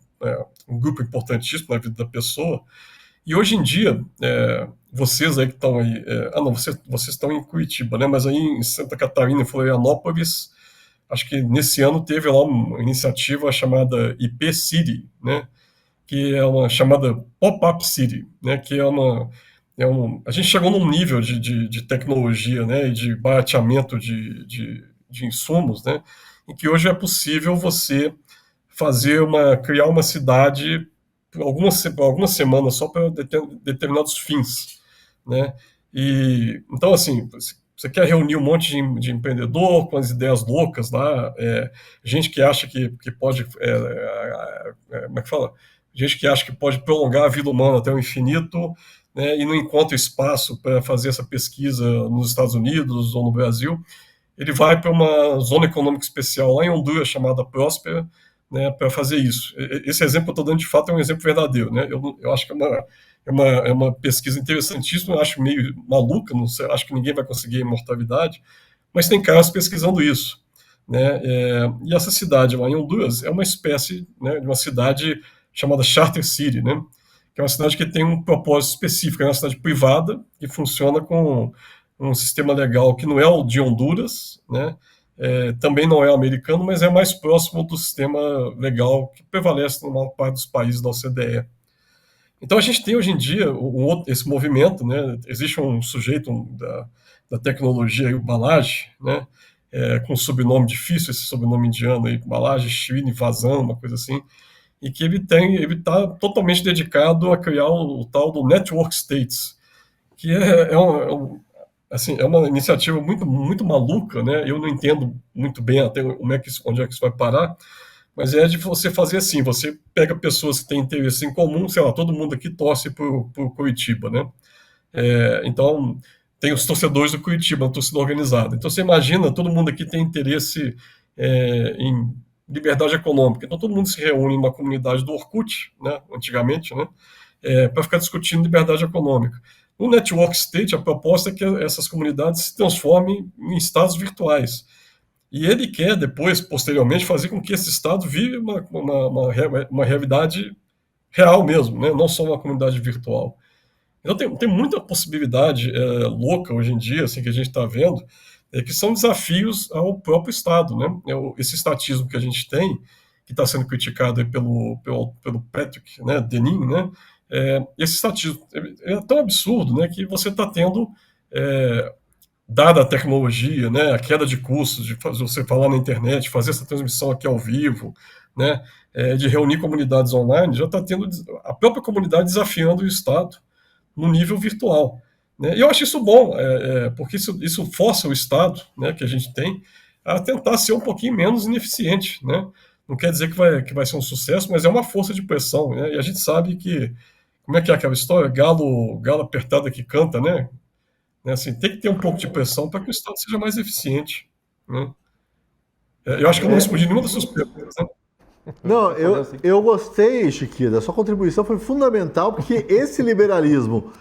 um grupo importantíssimo na vida da pessoa. E hoje em dia, vocês aí que estão aí, não, vocês estão em Curitiba, né, mas aí em Santa Catarina, em Florianópolis, acho que nesse ano teve lá uma iniciativa chamada IP City, né, que é uma chamada Pop-Up City, né, que a gente chegou num nível de tecnologia, né, e de barateamento de insumos, né, em que hoje é possível você criar uma cidade por algumas semanas só para determinados fins, né, e então, assim, você quer reunir um monte de empreendedor com as ideias loucas lá, gente que acha que pode, como é que fala? Gente que acha que pode prolongar a vida humana até o infinito, né, e não encontra espaço para fazer essa pesquisa nos Estados Unidos ou no Brasil, ele vai para uma zona econômica especial lá em Honduras, chamada Próspera, né, para fazer isso. Esse exemplo que eu estou dando, de fato, é um exemplo verdadeiro, né? Eu acho que é uma pesquisa interessantíssima, eu acho meio maluca, não sei, acho que ninguém vai conseguir a imortalidade, mas tem caras pesquisando isso, né? E essa cidade lá em Honduras é uma espécie, né, de uma cidade chamada Charter City, né? Que é uma cidade que tem um propósito específico, é uma cidade privada que funciona com um sistema legal que não é o de Honduras, né? Também não é americano, mas é mais próximo do sistema legal que prevalece na maior parte dos países da OCDE. Então a gente tem hoje em dia esse movimento, né? Existe um sujeito da tecnologia, o Balaji, né? Com um sobrenome difícil, esse sobrenome indiano aí, Balaji Srinivasan, uma coisa assim, e que ele está totalmente dedicado a criar o tal do Network States, que assim, é uma iniciativa muito, muito maluca, né? Eu não entendo muito bem até onde é que isso vai parar, mas é de você fazer assim, você pega pessoas que têm interesse em comum, sei lá, todo mundo aqui torce por Curitiba, né? Então, tem os torcedores do Curitiba, a torcida organizada. Então, você imagina, todo mundo aqui tem interesse em liberdade econômica. Então, todo mundo se reúne em uma comunidade do Orkut, né, antigamente, né, para ficar discutindo liberdade econômica. No Network State, a proposta é que essas comunidades se transformem em estados virtuais. E ele quer depois, posteriormente, fazer com que esse estado vive uma realidade real mesmo, né? Não só uma comunidade virtual. Então tem muita possibilidade louca hoje em dia, assim, que a gente está vendo, que são desafios ao próprio Estado, né? Esse estatismo que a gente tem, que está sendo criticado aí pelo Patrick, né, Denning, né? Esse estatismo é tão absurdo, né, que você está tendo, dada a tecnologia, né, a queda de custos, de você falar na internet, fazer essa transmissão aqui ao vivo, né, de reunir comunidades online, já está tendo a própria comunidade desafiando o Estado no nível virtual. Né? E eu acho isso bom, porque isso força o Estado, né, que a gente tem, a tentar ser um pouquinho menos ineficiente. Né? Não quer dizer que vai ser um sucesso, mas é uma força de pressão. Né? E a gente sabe que, como é que é aquela história? Galo apertado que canta, né? Assim, tem que ter um pouco de pressão para que o Estado seja mais eficiente. Né? Eu acho que eu não respondi nenhuma das suas perguntas. Né? Não, eu gostei, Chiquinho, da sua contribuição foi fundamental, porque esse liberalismo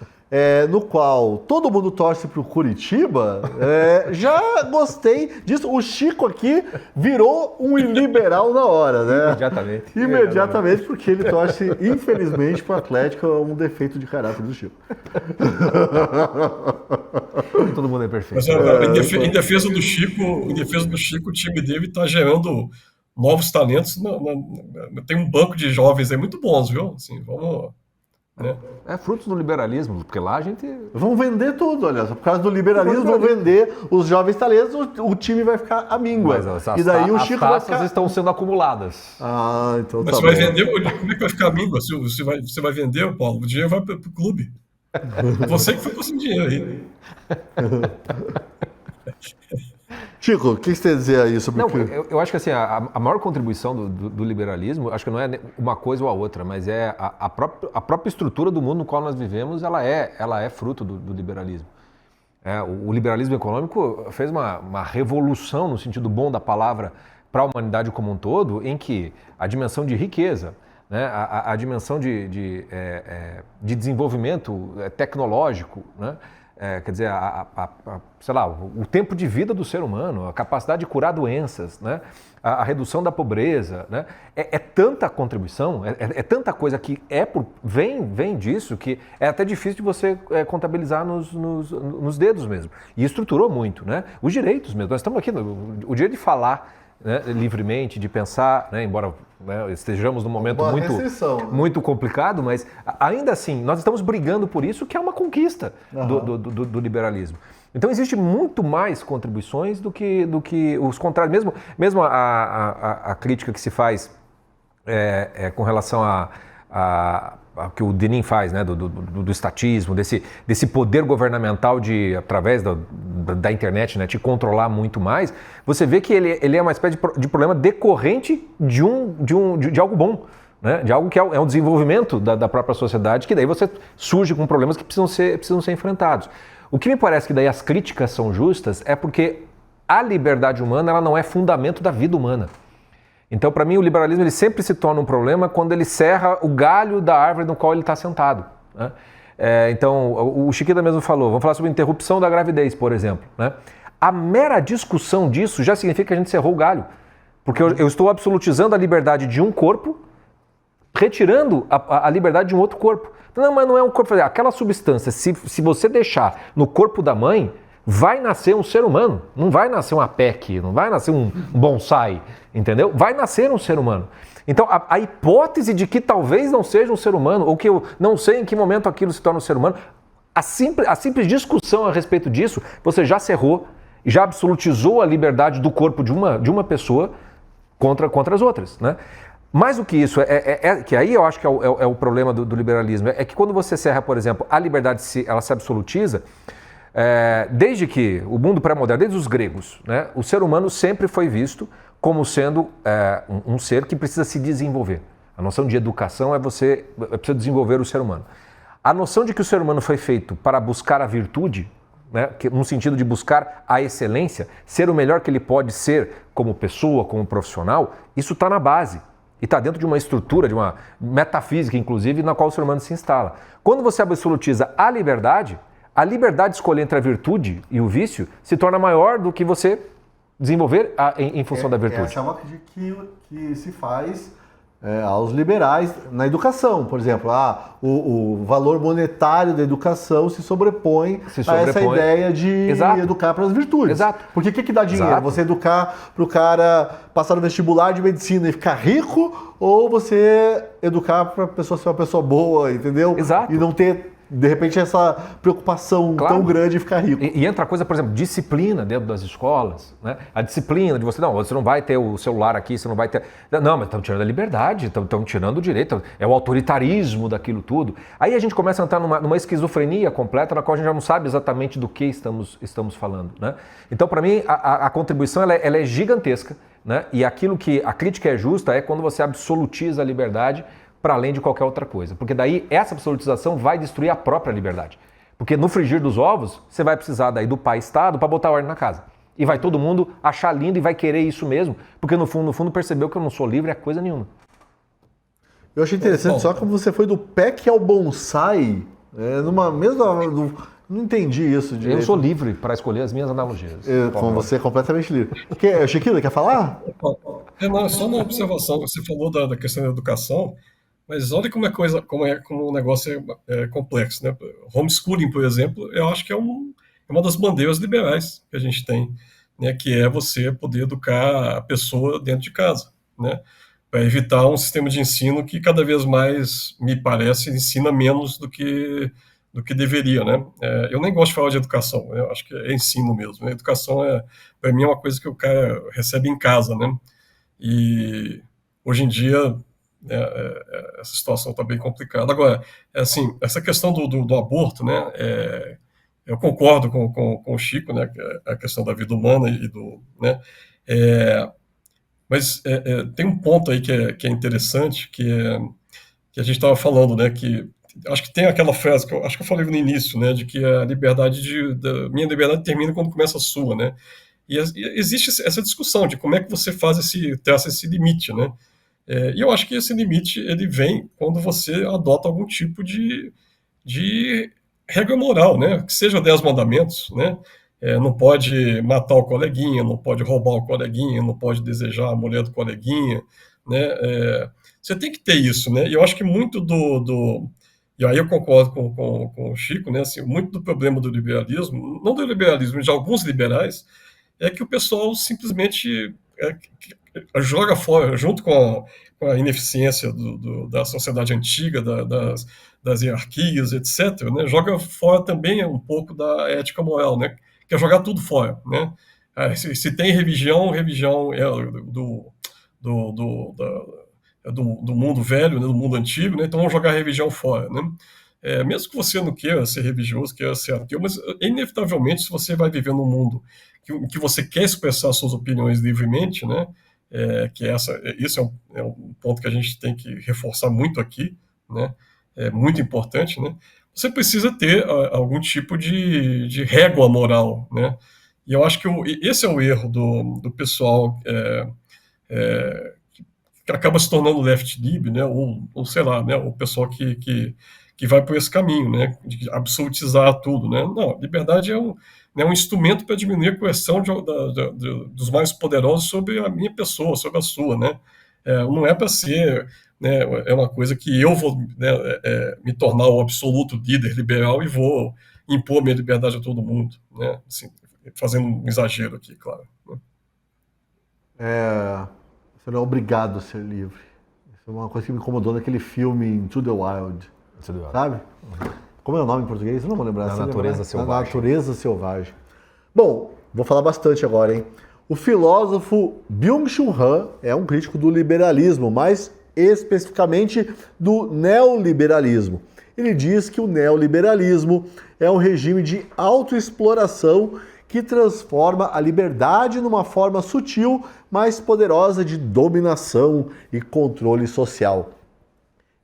no qual todo mundo torce para o Curitiba, já gostei disso. O Chico aqui virou um liberal na hora, né? Imediatamente, porque ele torce, infelizmente, para o Atlético, é um defeito de caráter do Chico. Todo mundo é perfeito. Mas, em defesa do Chico, o time dele está gerando novos talentos. Tem um banco de jovens aí muito bons, viu? Assim, vamos... Né? Frutos do liberalismo, porque lá a gente... Vão vender tudo, olha, por causa do liberalismo vão vender os jovens talentos, o time vai ficar amíngua. E daí o Chico vai ficar... estão sendo acumuladas. Então mas tá você vai vender, como é que vai ficar amíngua? Você vai vender, Paulo, o dinheiro vai para o clube. Você que foi com esse dinheiro aí. Chico, o que você tem a dizer aí sobre o que... Eu acho que assim, a maior contribuição do liberalismo, acho que não é uma coisa ou a outra, mas é a própria estrutura do mundo no qual nós vivemos, ela é fruto do liberalismo. O liberalismo econômico fez uma revolução, no sentido bom da palavra, para a humanidade como um todo, em que a dimensão de riqueza, né, a dimensão de desenvolvimento tecnológico, né, quer dizer, sei lá, o tempo de vida do ser humano, a capacidade de curar doenças, né? A redução da pobreza, né? É tanta contribuição, é tanta coisa que vem disso que é até difícil de você contabilizar nos dedos mesmo. E estruturou muito, né? Os direitos mesmo. Nós estamos aqui, o direito de falar, né, livremente, de pensar, né, embora, né, estejamos num momento muito complicado, mas ainda assim, nós estamos brigando por isso, que é uma conquista do liberalismo. Então existe muito mais contribuições do que os contrários. Mesmo a crítica que se faz com relação a que o Denning faz, né, do estatismo, desse poder governamental de, através da internet, né, te controlar muito mais, você vê que ele é uma espécie de problema decorrente de algo bom, né, de algo que é um desenvolvimento da própria sociedade, que daí você surge com problemas que precisam ser enfrentados. O que me parece que daí as críticas são justas é porque a liberdade humana ela não é fundamento da vida humana. Então, para mim, o liberalismo ele sempre se torna um problema quando ele serra o galho da árvore no qual ele está sentado. Né? Então, o Chiquita mesmo falou, vamos falar sobre interrupção da gravidez, por exemplo. Né? A mera discussão disso já significa que a gente serrou o galho. Porque eu estou absolutizando a liberdade de um corpo, retirando a liberdade de um outro corpo. Não, mas não é um corpo. Aquela substância, se você deixar no corpo da mãe, vai nascer um ser humano, não vai nascer uma PEC, não vai nascer um bonsai, entendeu? Vai nascer um ser humano. Então, a hipótese de que talvez não seja um ser humano, ou que eu não sei em que momento aquilo se torna um ser humano, a simples discussão a respeito disso, você já cerrou, já absolutizou a liberdade do corpo de uma pessoa contra as outras, né? Mais do que isso, que aí eu acho que é o problema do liberalismo, é que quando você cerra, por exemplo, a liberdade ela se absolutiza, desde que o mundo pré-moderno, desde os gregos, né, o ser humano sempre foi visto como sendo um ser que precisa se desenvolver. A noção de educação é precisa desenvolver o ser humano. A noção de que o ser humano foi feito para buscar a virtude, né, no sentido de buscar a excelência, ser o melhor que ele pode ser como pessoa, como profissional, isso está na base. E está dentro de uma estrutura, de uma metafísica, inclusive, na qual o ser humano se instala. Quando você absolutiza a liberdade, a liberdade de escolher entre a virtude e o vício se torna maior do que você desenvolver em função da virtude. Essa é uma crítica que se faz aos liberais na educação. Por exemplo, o valor monetário da educação se sobrepõe a essa ideia de educar para as virtudes. Exato. Porque o que dá dinheiro? Exato. Você educar para o cara passar no vestibular de medicina e ficar rico, ou você educar para a pessoa ser uma pessoa boa, entendeu? Exato. E não ter, de repente, essa preocupação tão grande de ficar rico. E entra a coisa, por exemplo, disciplina dentro das escolas, né? A disciplina de você não vai ter o celular aqui, você não vai ter... Não, mas estão tirando a liberdade, estão tirando o direito, é o autoritarismo daquilo tudo. Aí a gente começa a entrar numa esquizofrenia completa, na qual a gente já não sabe exatamente do que estamos falando, né? Então, para mim, a contribuição ela é gigantesca, né? E aquilo que a crítica é justa é quando você absolutiza a liberdade para além de qualquer outra coisa. Porque daí essa absolutização vai destruir a própria liberdade. Porque no frigir dos ovos, você vai precisar daí do pai-estado para botar ordem na casa. E vai todo mundo achar lindo e vai querer isso mesmo, porque no fundo percebeu que eu não sou livre é coisa nenhuma. Eu achei interessante só como você foi do PEC ao bonsai, numa mesma... Não entendi isso direito. Eu sou livre para escolher as minhas analogias. Com você é completamente livre. Chiquilo, quer falar? Não, só uma observação. Você falou da questão da educação, mas olha como o negócio é complexo, né? Homeschooling, por exemplo, eu acho que é uma das bandeiras liberais que a gente tem, né? Que é você poder educar a pessoa dentro de casa, né? Para evitar um sistema de ensino que cada vez mais, me parece, ensina menos do que deveria, né? Eu nem gosto de falar de educação, eu acho que é ensino mesmo, né? Educação, para mim, é uma coisa que o cara recebe em casa, né? E hoje em dia essa situação está bem complicada. Agora, assim, essa questão do aborto, né? Eu concordo com o Chico, né? A questão da vida humana e né? Mas tem um ponto aí que é interessante, que a gente estava falando, né? Que acho que tem aquela frase que eu falei no início, né? De que a minha liberdade termina quando começa a sua, né? E existe essa discussão de como é que você traça esse limite, né? E eu acho que esse limite ele vem quando você adota algum tipo de regra moral, né? Que seja 10 mandamentos, né? Não pode matar o coleguinha, não pode roubar o coleguinha, não pode desejar a mulher do coleguinha, né? Você tem que ter isso, né? E eu acho que muito e aí eu concordo com o Chico, né? Assim, muito do problema do liberalismo, não do liberalismo, mas de alguns liberais, é que o pessoal simplesmente joga fora, junto com a ineficiência da sociedade antiga, das hierarquias, etc., né? Joga fora também um pouco da ética moral, né? Que é jogar tudo fora, né? Se tem religião é do mundo velho, né? Do mundo antigo, né? Então vamos jogar a religião fora, né? Mesmo que você não queira ser religioso, queira ser ateu, mas inevitavelmente, se você vai viver num mundo que você quer expressar suas opiniões livremente, né? Isso é um ponto que a gente tem que reforçar muito aqui, né? É muito importante, né? Você precisa ter algum tipo de régua moral, né? E eu acho que esse é o erro do pessoal que acaba se tornando left-lib, né? Ou sei lá, né? O pessoal que vai por esse caminho, né? De absolutizar tudo, né? Não, liberdade é um instrumento para diminuir a coerção dos mais poderosos sobre a minha pessoa, sobre a sua, né? Não é para ser, né, é uma coisa que eu vou, né, me tornar o absoluto líder liberal e vou impor minha liberdade a todo mundo, né? Assim, fazendo um exagero aqui, claro. Você não é obrigado a ser livre. Isso é uma coisa que me incomodou naquele filme Into the Wild. Sabe? Uhum. Como é o nome em português? Eu não vou lembrar. Na Natureza Selvagem. Na Natureza Selvagem. Bom, vou falar bastante agora, hein? O filósofo Byung-Chul Han é um crítico do liberalismo, mais especificamente do neoliberalismo. Ele diz que o neoliberalismo é um regime de autoexploração que transforma a liberdade numa forma sutil, mas poderosa de dominação e controle social.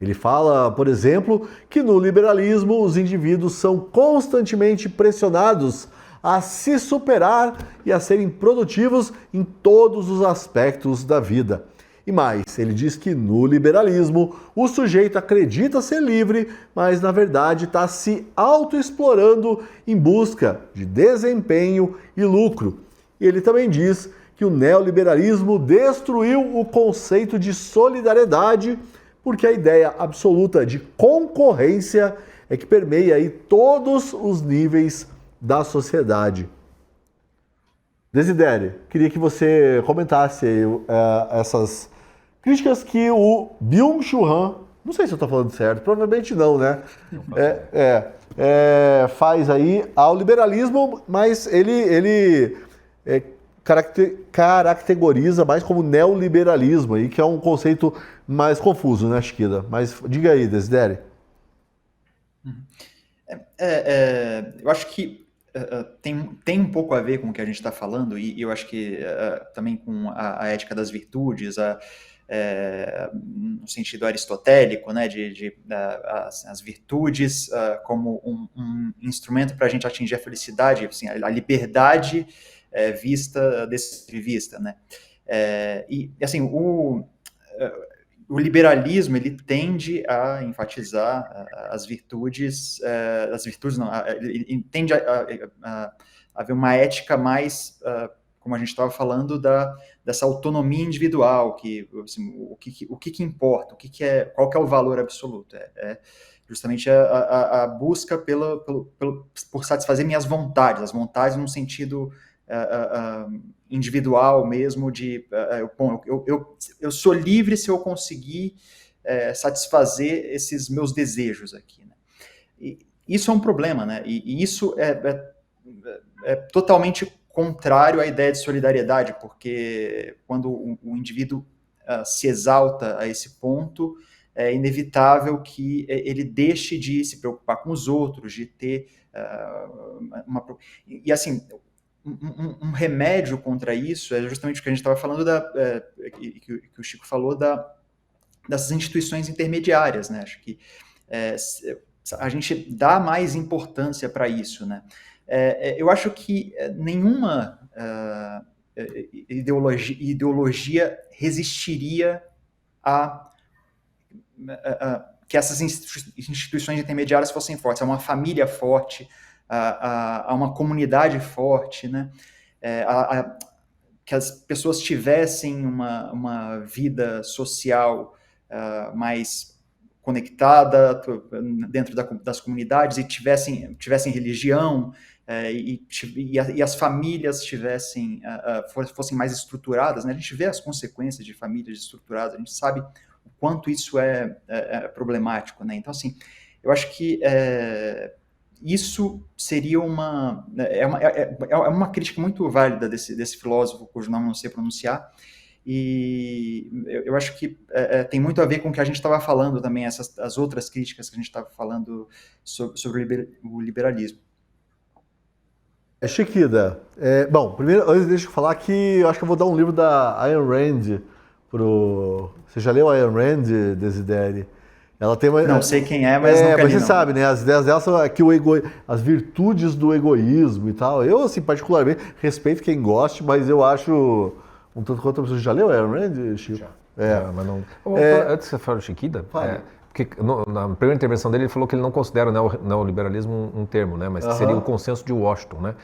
Ele fala, por exemplo, que no liberalismo os indivíduos são constantemente pressionados a se superar e a serem produtivos em todos os aspectos da vida. E mais, ele diz que no liberalismo o sujeito acredita ser livre, mas na verdade está se autoexplorando em busca de desempenho e lucro. E ele também diz que o neoliberalismo destruiu o conceito de solidariedade, porque a ideia absoluta de concorrência é que permeia aí todos os níveis da sociedade. Desidério, queria que você comentasse essas críticas que o Byung-Chul Han, não sei se eu estou falando certo, provavelmente não, né? Faz aí ao liberalismo, mas ele caracteriza mais como neoliberalismo, aí, que é um conceito mais confuso, né, Chiquida? Mas diga aí, Desidério. Eu acho que tem um pouco a ver com o que a gente está falando, e eu acho que também com a ética das virtudes, no sentido aristotélico, né, as virtudes como um instrumento para a gente atingir a felicidade, assim, a liberdade vista desse vista, né? E assim, o liberalismo ele tende a enfatizar as virtudes não, ele tende a haver uma ética mais, como a gente estava falando, dessa autonomia individual, que assim, o que importa, qual que é o valor absoluto, justamente a busca por satisfazer minhas vontades, as vontades num sentido individual mesmo, eu sou livre se eu conseguir satisfazer esses meus desejos aqui, né? E isso é um problema, né? E isso é totalmente contrário à ideia de solidariedade, porque quando o indivíduo se exalta a esse ponto, é inevitável que ele deixe de se preocupar com os outros, de ter E assim, um remédio contra isso é justamente o que a gente estava falando, que o Chico falou, dessas instituições intermediárias, né? Acho que a gente dá mais importância para isso, né? Eu acho que nenhuma ideologia resistiria a que essas instituições intermediárias fossem fortes, a uma família forte, a uma comunidade forte, né? Que as pessoas tivessem uma vida social mais conectada dentro das comunidades e tivessem religião, e as famílias fossem mais estruturadas, né? A gente vê as consequências de famílias estruturadas, a gente sabe o quanto isso é problemático, né? Então, assim, eu acho que isso seria uma crítica muito válida desse filósofo, cujo nome não sei pronunciar, e eu acho que tem muito a ver com o que a gente estava falando também, as outras críticas que a gente estava falando sobre o liberalismo. Chiquida, bom, primeiro, antes deixa eu falar que eu acho que eu vou dar um livro da Ayn Rand Você já leu Ayn Rand, Desidério? Ela tem uma... Não sei quem é, mas nunca li, você sabe, né? As ideias dela são aqui as virtudes do egoísmo e tal. Eu, assim, particularmente, respeito quem goste, mas eu acho um tanto quanto a pessoa. Já leu Ayn Rand, Chico? Já. Mas não... Antes de você falar do Chiquida, porque na primeira intervenção dele ele falou que ele não considera o neoliberalismo um termo, né? Mas que seria o consenso de Washington, né?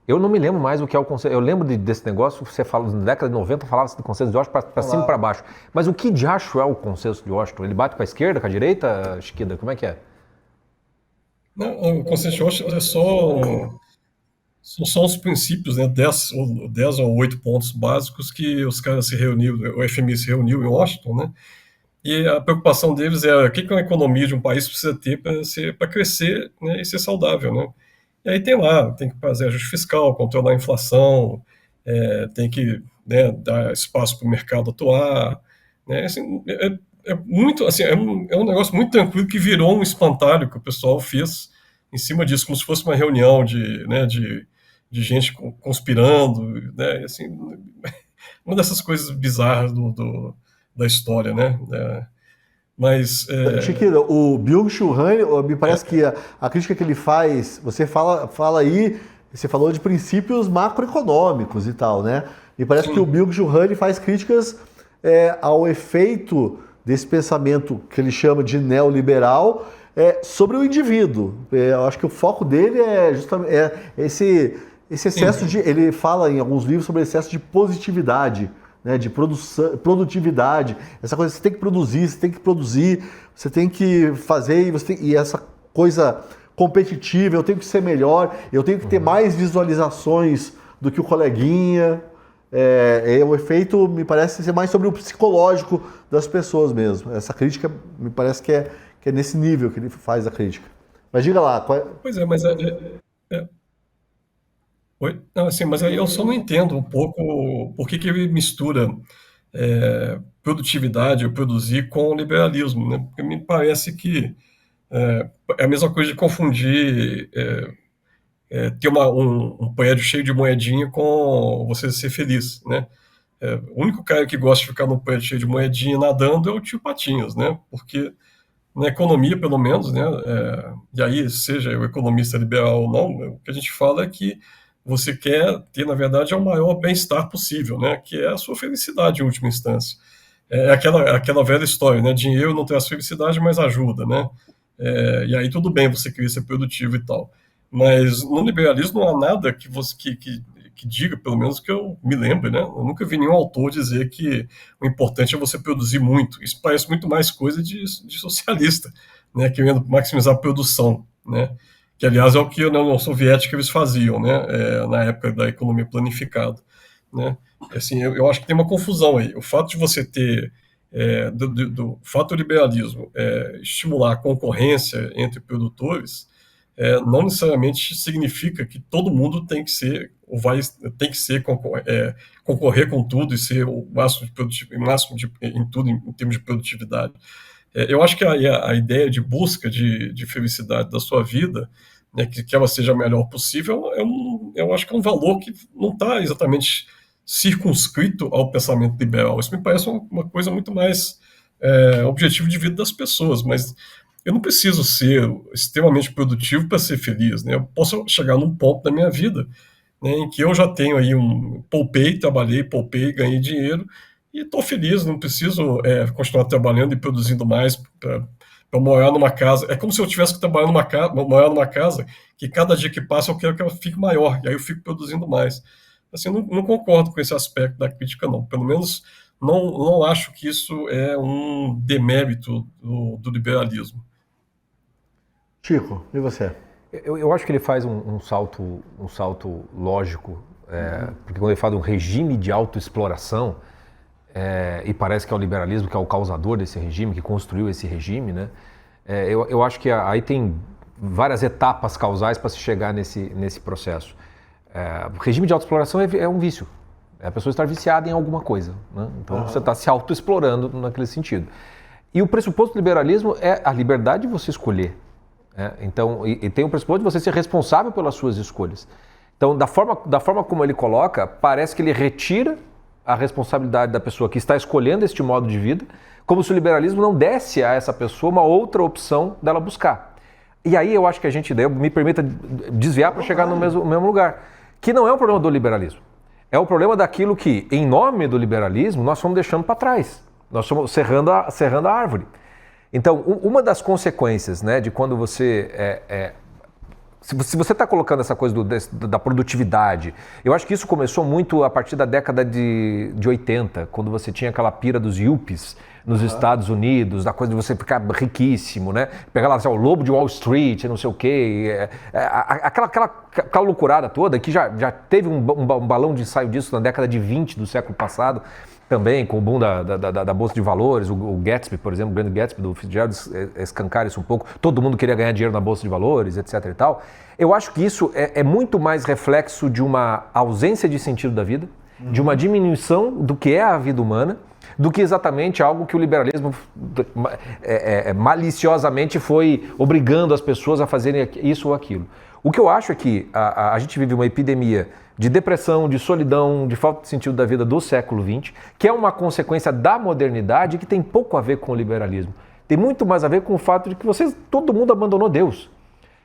Eu não me lembro mais o que é o consenso. Eu lembro desse negócio, você fala, na década de 90 falava-se do consenso de Washington para cima e para baixo. Mas o que de acho é o consenso de Washington? Ele bate com a esquerda, com a direita, Chiquida? Como é que é? Não, o consenso de Washington são só os princípios, né? 10 ou 8 pontos básicos que os caras se reuniram, o FMI se reuniu em Washington, né? E a preocupação deles é o que uma economia de um país precisa ter para crescer, né, e ser saudável, né? E aí tem que fazer ajuste fiscal, controlar a inflação, tem que, né, dar espaço para o mercado atuar, né? Assim, muito, assim, é um negócio muito tranquilo que virou um espantalho que o pessoal fez em cima disso, como se fosse uma reunião de gente conspirando, né? Assim, uma dessas coisas bizarras da história, né? Mas... Chiquida, o Byung-Chul Han, me parece que a crítica que ele faz, você fala aí, você falou de princípios macroeconômicos e tal, né? Me parece que o Byung-Chul Han faz críticas ao efeito desse pensamento que ele chama de neoliberal sobre o indivíduo. Eu acho que o foco dele é justamente esse excesso de... Ele fala em alguns livros sobre excesso de positividade, né, de produtividade, essa coisa, você tem que produzir, você tem que fazer, e essa coisa competitiva, eu tenho que ser melhor, eu tenho que ter mais visualizações do que o coleguinha. O efeito me parece ser mais sobre o psicológico das pessoas mesmo. Essa crítica me parece que é nesse nível que ele faz a crítica. Mas diga lá. Pois é, mas Oi? Não, assim, mas aí eu só não entendo um pouco por que ele mistura produtividade, ou produzir, com liberalismo, né? Porque me parece que é a mesma coisa de confundir ter um prédio cheio de moedinha com você ser feliz, né? O único cara que gosta de ficar num prédio cheio de moedinha nadando é o tio Patinhas, né? Porque na economia, pelo menos, né? E aí, seja o economista liberal ou não, o que a gente fala é que você quer ter, na verdade, o maior bem-estar possível, né? Que é a sua felicidade, em última instância. É aquela velha história, né? Dinheiro não traz felicidade, mas ajuda, né? E aí tudo bem, você queria ser produtivo e tal. Mas no liberalismo não há nada que diga, pelo menos que eu me lembre, né? Eu nunca vi nenhum autor dizer que o importante é você produzir muito. Isso parece muito mais coisa de socialista, né? Querendo maximizar a produção, né? Que, aliás, é o que na União Soviética eles faziam, né? Na época da economia planificada, né? Assim, eu acho que tem uma confusão aí. O fato de você ter do fato do liberalismo estimular a concorrência entre produtores não necessariamente significa que todo mundo tem que ser concorrer com tudo e ser o máximo de produtividade, em tudo em termos de produtividade. Eu acho que a ideia de busca de felicidade da sua vida, né, que ela seja a melhor possível, eu acho que é um valor que não está exatamente circunscrito ao pensamento liberal. Isso me parece uma coisa muito mais objetivo de vida das pessoas, mas eu não preciso ser extremamente produtivo para ser feliz, né? Eu posso chegar num ponto da minha vida, né, em que eu já tenho aí trabalhei, ganhei dinheiro e estou feliz, não preciso continuar trabalhando e produzindo mais para morar numa casa. É como se eu tivesse que morar numa casa que cada dia que passa eu quero que ela fique maior, e aí eu fico produzindo mais. Assim, não concordo com esse aspecto da crítica, não. Pelo menos não acho que isso é um demérito do liberalismo. Chico, e você? Eu acho que ele faz um salto lógico, porque quando ele fala de um regime de autoexploração, e parece que é o liberalismo que é o causador desse regime, que construiu esse regime, né? Eu acho que aí tem várias etapas causais para se chegar nesse processo. O regime de autoexploração é um vício. É a pessoa estar viciada em alguma coisa, né? Então você está se autoexplorando naquele sentido. E o pressuposto do liberalismo é a liberdade de você escolher. Então, e tem o pressuposto de você ser responsável pelas suas escolhas. Então, da forma como ele coloca, parece que ele retira a responsabilidade da pessoa que está escolhendo este modo de vida, como se o liberalismo não desse a essa pessoa uma outra opção dela buscar. E aí eu acho que me permita desviar para chegar no mesmo lugar, que não é um problema do liberalismo. É o problema daquilo que, em nome do liberalismo, nós fomos deixando para trás. Nós fomos serrando a árvore. Então, uma das consequências, né, de quando você... se você está colocando essa coisa da produtividade, eu acho que isso começou muito a partir da década de 80, quando você tinha aquela pira dos yuppies nos Estados Unidos, da coisa de você ficar riquíssimo, né? Pegar lá, o Lobo de Wall Street, não sei o quê, aquela loucurada toda, que já teve um balão de ensaio disso na década de 20 do século passado, também com o boom da Bolsa de Valores, o Gatsby, por exemplo, o grande Gatsby do Fitzgerald escancara isso um pouco, todo mundo queria ganhar dinheiro na Bolsa de Valores, etc e tal. Eu acho que isso é muito mais reflexo de uma ausência de sentido da vida, de uma diminuição do que é a vida humana, do que exatamente algo que o liberalismo maliciosamente foi obrigando as pessoas a fazerem isso ou aquilo. O que eu acho é que a gente vive uma epidemia de depressão, de solidão, de falta de sentido da vida do século XX, que é uma consequência da modernidade que tem pouco a ver com o liberalismo. Tem muito mais a ver com o fato de que todo mundo abandonou Deus.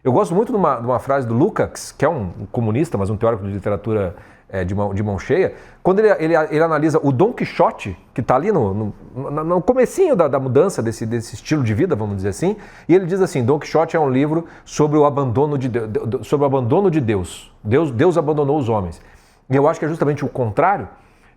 Eu gosto muito de uma frase do Lukács, que é um comunista, mas um teórico de literatura de mão cheia, quando ele analisa o Dom Quixote, que está ali no comecinho da mudança desse estilo de vida, vamos dizer assim, e ele diz assim, Dom Quixote é um livro sobre o abandono de Deus. Deus abandonou os homens. E eu acho que é justamente o contrário.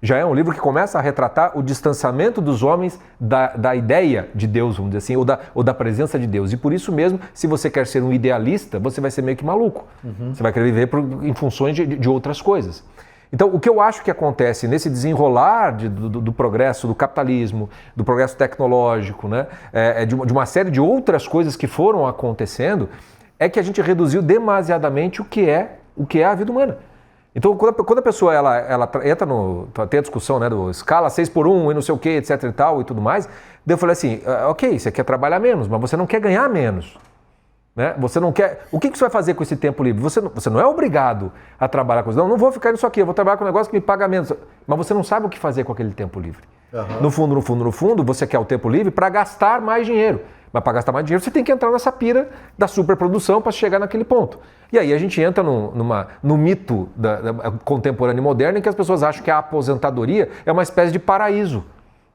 Já é um livro que começa a retratar o distanciamento dos homens da ideia de Deus, vamos dizer assim, ou da presença de Deus. E por isso mesmo, se você quer ser um idealista, você vai ser meio que maluco. Você vai querer viver em funções de outras coisas. Então, o que eu acho que acontece nesse desenrolar do progresso do capitalismo, do progresso tecnológico, né, de uma série de outras coisas que foram acontecendo, é que a gente reduziu demasiadamente o que é a vida humana. Então, quando a pessoa ela entra tem a discussão, né, do escala 6x1 e não sei o que, etc e tal e tudo mais, daí eu falei assim, ok, você quer trabalhar menos, mas você não quer ganhar menos. Né? Você não quer... O que você vai fazer com esse tempo livre? Você não é obrigado a trabalhar com isso. Não vou ficar nisso aqui, eu vou trabalhar com um negócio que me paga menos. Mas você não sabe o que fazer com aquele tempo livre. Uhum. No fundo, você quer o tempo livre para gastar mais dinheiro. Mas para gastar mais dinheiro, você tem que entrar nessa pira da superprodução para chegar naquele ponto. E aí a gente entra no mito da contemporânea e moderna em que as pessoas acham que a aposentadoria é uma espécie de paraíso.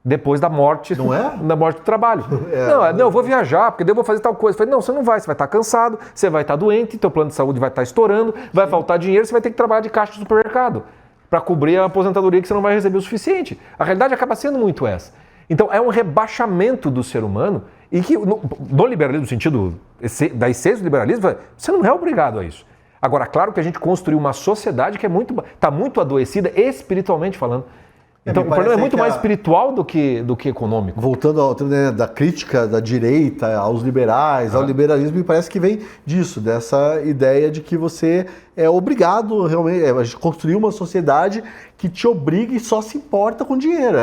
Depois da morte, não é? Da morte do trabalho. Não, eu vou viajar, porque daí eu vou fazer tal coisa. Eu falei, não, você não vai, você vai estar cansado, você vai estar doente, teu plano de saúde vai estar estourando, vai faltar dinheiro, você vai ter que trabalhar de caixa do supermercado para cobrir a aposentadoria que você não vai receber o suficiente. A realidade acaba sendo muito essa. Então é um rebaixamento do ser humano e que no liberalismo, no sentido da essência do liberalismo, você não é obrigado a isso. Agora, claro que a gente construiu uma sociedade que está muito adoecida espiritualmente falando. Então, o problema é muito mais espiritual do que econômico. Voltando ao tema, né, da crítica da direita aos liberais, ao liberalismo, me parece que vem disso, dessa ideia de que você é obrigado realmente a construir uma sociedade que te obriga e só se importa com dinheiro.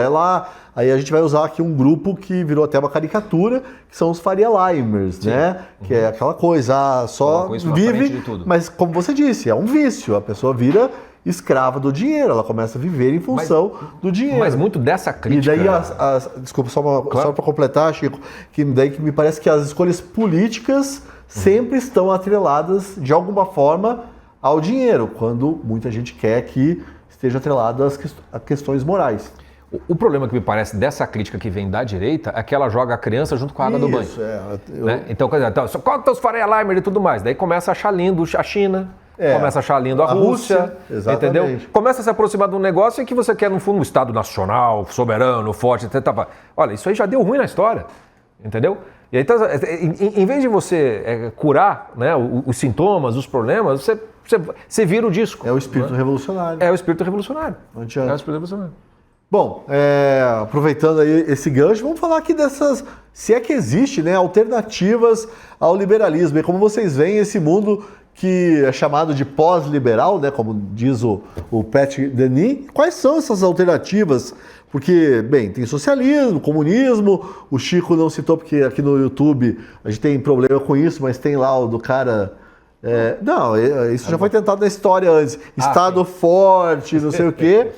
Aí a gente vai usar aqui um grupo que virou até uma caricatura, que são os Faria Limers, né? Que é aquela coisa, só vive, mas como você disse, é um vício, a pessoa vira escrava do dinheiro, ela começa a viver em função do dinheiro. Mas muito dessa crítica... E daí, desculpa, só para completar, Chico, que me parece que as escolhas políticas sempre estão atreladas, de alguma forma, ao dinheiro, quando muita gente quer que esteja atrelado a questões morais. O problema que me parece dessa crítica que vem da direita é que ela joga a criança junto com a água do banho. Né? Então, quantos Faria Limer e tudo mais? Daí começa a achar lindo a China... Começa a achar lindo a Rússia, entendeu? Começa a se aproximar de um negócio em que você quer, no fundo, um Estado nacional, soberano, forte, etc. Olha, isso aí já deu ruim na história, entendeu? E aí, então, em vez de você curar, né, os sintomas, os problemas, você vira o disco. É o espírito revolucionário. É o espírito revolucionário. Não adianta. É o espírito revolucionário. Bom, aproveitando aí esse gancho, vamos falar aqui dessas, se é que existe, né, alternativas ao liberalismo. E como vocês veem esse mundo que é chamado de pós-liberal, né, como diz o Patrick Denis. Quais são essas alternativas? Porque, bem, tem socialismo, comunismo, o Chico não citou porque aqui no YouTube a gente tem problema com isso, mas tem lá o do cara... isso já foi tentado na história antes. Estado forte, não sei o quê.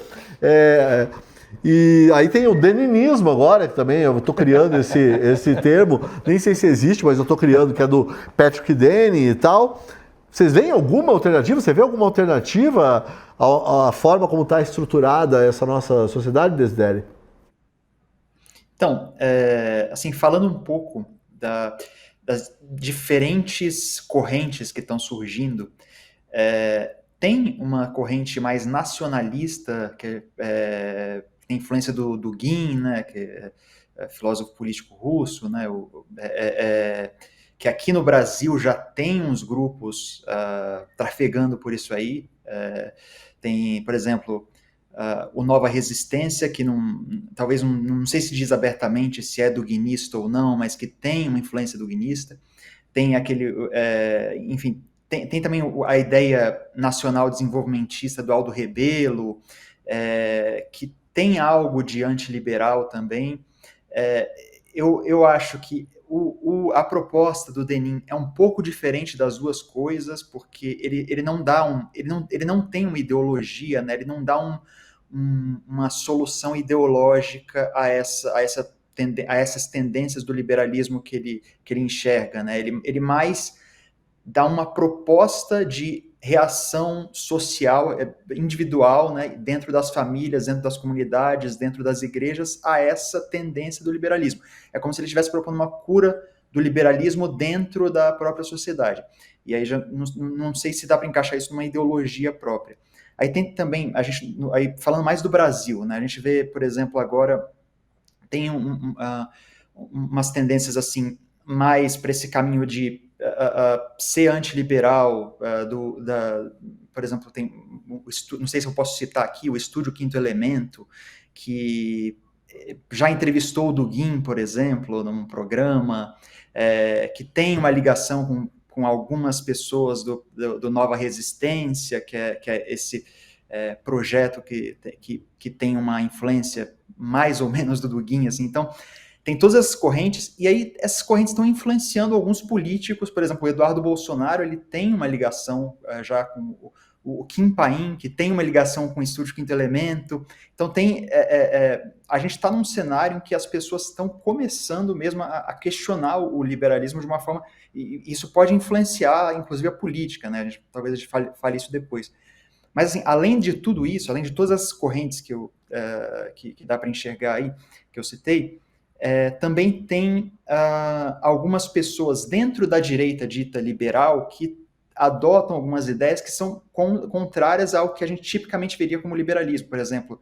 E aí tem o deninismo agora, que também eu estou criando esse termo, nem sei se existe, mas eu estou criando, que é do Patrick Denis e tal. Vocês veem alguma alternativa? Você vê alguma alternativa à forma como está estruturada essa nossa sociedade, Desidério? Então, assim, falando um pouco das diferentes correntes que estão surgindo, tem uma corrente mais nacionalista, que tem influência do Dugin, né, que é filósofo político russo, né, que aqui no Brasil já tem uns grupos trafegando por isso aí. Tem, por exemplo, o Nova Resistência, que talvez não sei se diz abertamente se é duguinista ou não, mas que tem uma influência duguinista. Tem aquele, enfim, tem também a ideia nacional desenvolvimentista do Aldo Rebelo, que tem algo de antiliberal também. Eu acho que a proposta do Denis é um pouco diferente das duas coisas, porque ele não tem uma ideologia, né? Ele não dá uma solução ideológica a essas tendências do liberalismo que ele enxerga, né? Ele mais dá uma proposta de reação social, individual, né, dentro das famílias, dentro das comunidades, dentro das igrejas, a essa tendência do liberalismo. É como se ele estivesse propondo uma cura do liberalismo dentro da própria sociedade. E aí já não sei se dá para encaixar isso numa ideologia própria. Aí tem também, aí falando mais do Brasil, né, a gente vê, por exemplo, agora tem umas tendências assim mais para esse caminho de ser antiliberal, por exemplo, tem, não sei se eu posso citar aqui, o Estúdio Quinto Elemento, que já entrevistou o Dugin, por exemplo, num programa, que tem uma ligação com algumas pessoas do Nova Resistência, que é esse projeto que tem uma influência mais ou menos do Dugin, assim. Então, tem todas essas correntes, e aí essas correntes estão influenciando alguns políticos. Por exemplo, o Eduardo Bolsonaro, ele tem uma ligação já com o Kim Paim, que tem uma ligação com o Estúdio Quinto Elemento. Então a gente está num cenário em que as pessoas estão começando mesmo a questionar o liberalismo de uma forma, e isso pode influenciar, inclusive, a política, né? Talvez a gente fale isso depois. Mas, assim, além de tudo isso, além de todas as correntes que dá para enxergar aí, que eu citei, também tem algumas pessoas dentro da direita dita liberal que adotam algumas ideias que são contrárias ao que a gente tipicamente veria como liberalismo. Por exemplo,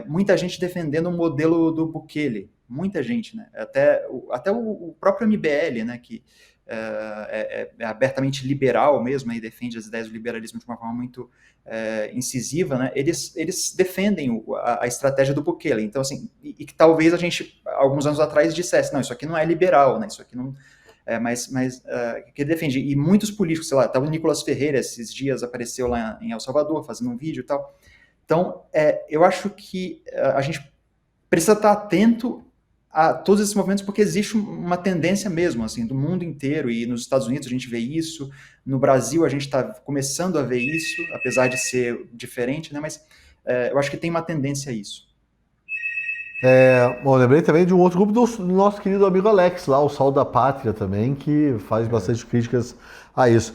muita gente defendendo o modelo do Bukele, muita gente, né? Até o próprio MBL, né, que é abertamente liberal mesmo, e defende as ideias do liberalismo de uma forma muito incisiva, né? Eles defendem a estratégia do Bukele. Então, assim, e que talvez a gente, alguns anos atrás, dissesse, não, isso aqui não é liberal, né? Isso aqui não... que ele defende. E muitos políticos, sei lá, o Nicolas Ferreira, esses dias, apareceu lá em El Salvador, fazendo um vídeo e tal. Então, eu acho que a gente precisa estar atento a todos esses movimentos, porque existe uma tendência mesmo, assim, do mundo inteiro, e nos Estados Unidos a gente vê isso, no Brasil a gente está começando a ver isso, apesar de ser diferente, né, mas eu acho que tem uma tendência a isso. Bom, lembrei também de um outro grupo do nosso querido amigo Alex, lá, o Sol da Pátria também, que faz bastante críticas a isso.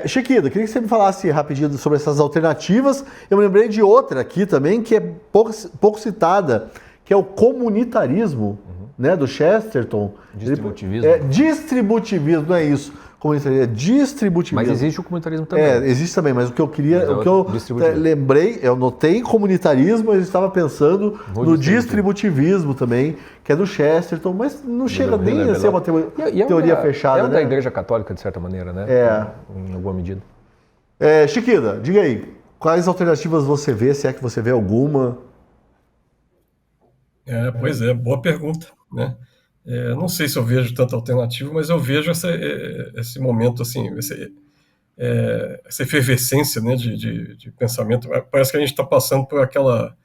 Chiquida, queria que você me falasse rapidinho sobre essas alternativas. Eu me lembrei de outra aqui também, que é pouco citada, que é o comunitarismo, né, do Chesterton. Distributivismo. Distributivismo, não é isso. Comunitarismo, é distributivismo. Mas existe o comunitarismo também. Existe também, mas o que eu queria, o que eu lembrei, eu notei comunitarismo, mas eu estava pensando no distributivismo também, que é do Chesterton, mas não chega nem a ser uma teoria fechada, né? Da Igreja Católica, de certa maneira, né? Em alguma medida. Chiquida, diga aí, quais alternativas você vê, se é que você vê alguma? Pois é, boa pergunta, né? Não sei se eu vejo tanta alternativa, mas eu vejo esse momento, assim, essa efervescência, né, de pensamento. Parece que a gente está passando por aquela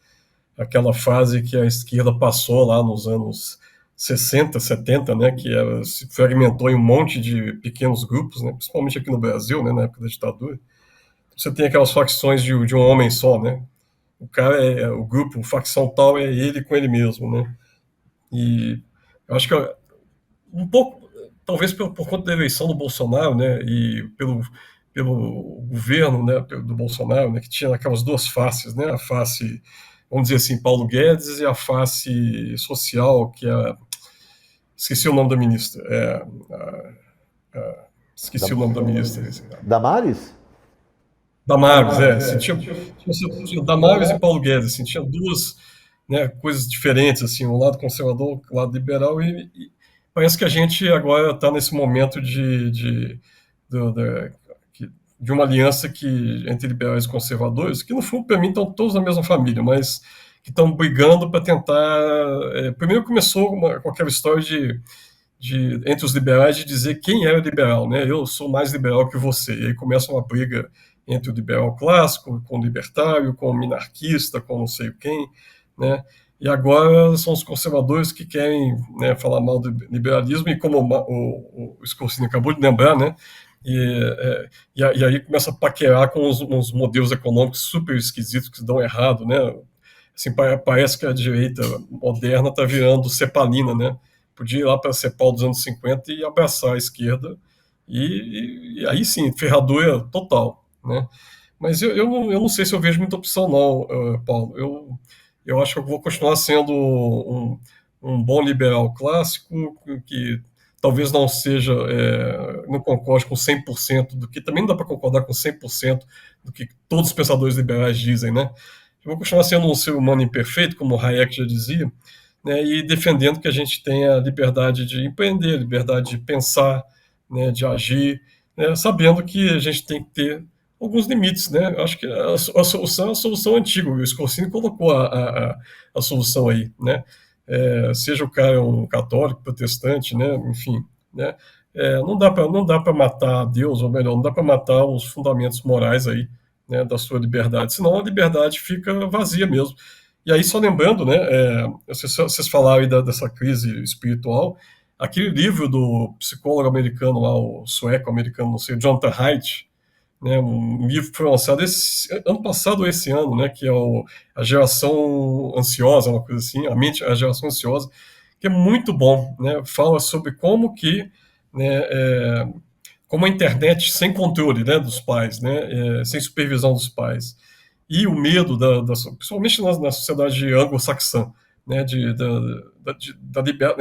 fase que a esquerda passou lá nos anos 60, 70, né, que se fragmentou em um monte de pequenos grupos, né, principalmente aqui no Brasil, né, na época da ditadura. Você tem aquelas facções de um homem só, né? O cara o grupo, a facção tal é ele com ele mesmo, né? E eu acho que um pouco, talvez por conta da eleição do Bolsonaro, né, e pelo governo, né, do Bolsonaro, né, que tinha aquelas duas faces, né, a face, vamos dizer assim, Paulo Guedes, e a face social, que esqueci o nome da ministra, esqueci o nome da ministra. Damares? Damares, assim, tinha Damares e Paulo Guedes, assim, tinha duas, né, coisas diferentes, assim, um lado conservador, um lado liberal, e parece que a gente agora está nesse momento de uma aliança entre liberais e conservadores, que no fundo, para mim, estão todos na mesma família, mas que estão brigando para tentar... primeiro começou com aquela história entre os liberais de dizer quem era liberal, né? Eu sou mais liberal que você. E aí começa uma briga entre o liberal clássico, com o libertário, com o minarquista, com não sei quem, né? E agora são os conservadores que querem, né, falar mal do liberalismo, e como o Scorsese acabou de lembrar, né? E aí começa a paquerar com uns modelos econômicos super esquisitos que dão errado, né? Assim, parece que a direita moderna está virando cepalina, né? Podia ir lá para a CEPAL dos anos 50 e abraçar a esquerda, e aí sim, ferradura total. né? Mas eu não sei se eu vejo muita opção, não, Paulo. Eu acho que eu vou continuar sendo um bom liberal clássico, que talvez não seja, não concorde com 100% do que, também não dá para concordar com 100% do que todos os pensadores liberais dizem, né? Eu vou continuar sendo um ser humano imperfeito, como Hayek já dizia, né, e defendendo que a gente tenha liberdade de empreender, liberdade de pensar, né, de agir, né, sabendo que a gente tem que ter alguns limites, né? Acho que a solução é a solução antiga. O Scorsese colocou a solução aí, né? Seja o cara um católico, protestante, né? Enfim, né? Não dá para matar Deus, ou melhor, não dá para matar os fundamentos morais aí, né, da sua liberdade, senão a liberdade fica vazia mesmo. E aí, só lembrando, né, vocês falaram aí dessa crise espiritual, aquele livro do psicólogo americano lá, o sueco-americano, não sei, Jonathan Haidt, né, um livro que foi lançado ano passado ou esse ano, né, que é a geração ansiosa, uma coisa assim, a geração ansiosa, que é muito bom, né, fala sobre como que, né, como a internet sem controle, né, dos pais, né, sem supervisão dos pais, e o medo, principalmente na sociedade anglo-saxã, né,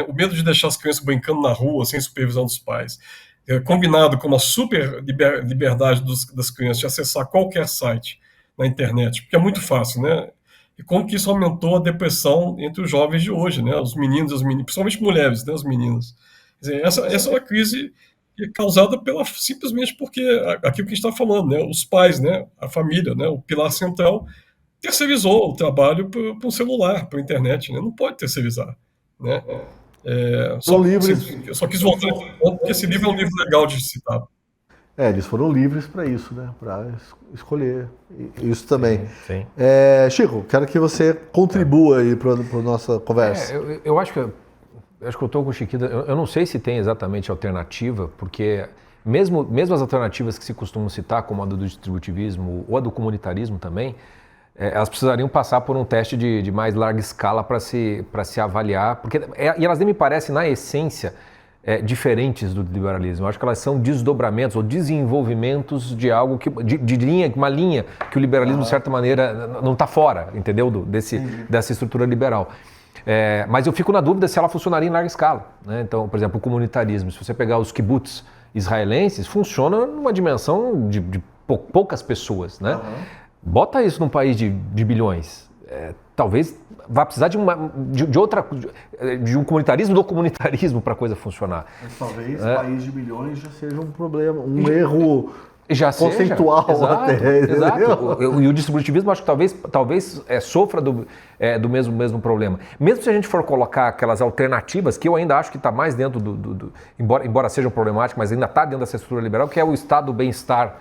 o medo de deixar as crianças brincando na rua sem supervisão dos pais, combinado com uma super liberdade das crianças de acessar qualquer site na internet, porque é muito fácil, né? E como que isso aumentou a depressão entre os jovens de hoje, né? Os meninos, as meninas, principalmente mulheres, né? As meninas. Quer dizer, essa é uma crise causada simplesmente porque aquilo que a gente está falando, né? Os pais, né? A família, né? O pilar central terceirizou o trabalho para o celular, para a internet, né? Não pode terceirizar, né? Eu só quis voltar porque esse livro é um livro legal de citar. Eles foram livres para isso, né? Para escolher isso também. Sim. Chico, quero que você contribua aí para a nossa conversa. Eu acho que eu estou com o Chiquita. Eu não sei se tem exatamente alternativa, porque mesmo as alternativas que se costumam citar, como a do distributivismo ou a do comunitarismo também, elas precisariam passar por um teste de mais larga escala para se avaliar, e elas nem me parecem, na essência, diferentes do liberalismo. Eu acho que elas são desdobramentos ou desenvolvimentos de algo uma linha que o liberalismo, de certa maneira, não está fora, entendeu? Dessa estrutura liberal. Mas eu fico na dúvida se ela funcionaria em larga escala, né? Então, por exemplo, o comunitarismo, se você pegar os kibbutz israelenses, funciona numa dimensão de poucas pessoas, né? Bota isso num país de bilhões. Talvez vá precisar de um comunitarismo do comunitarismo para a coisa funcionar. Mas talvez país de bilhões já seja um problema, um erro conceitual até. Exato. E o distributivismo, acho que talvez sofra do mesmo problema. Mesmo se a gente for colocar aquelas alternativas, que eu ainda acho que está mais dentro embora sejam problemáticas, mas ainda está dentro dessa estrutura liberal, que é o estado do bem-estar.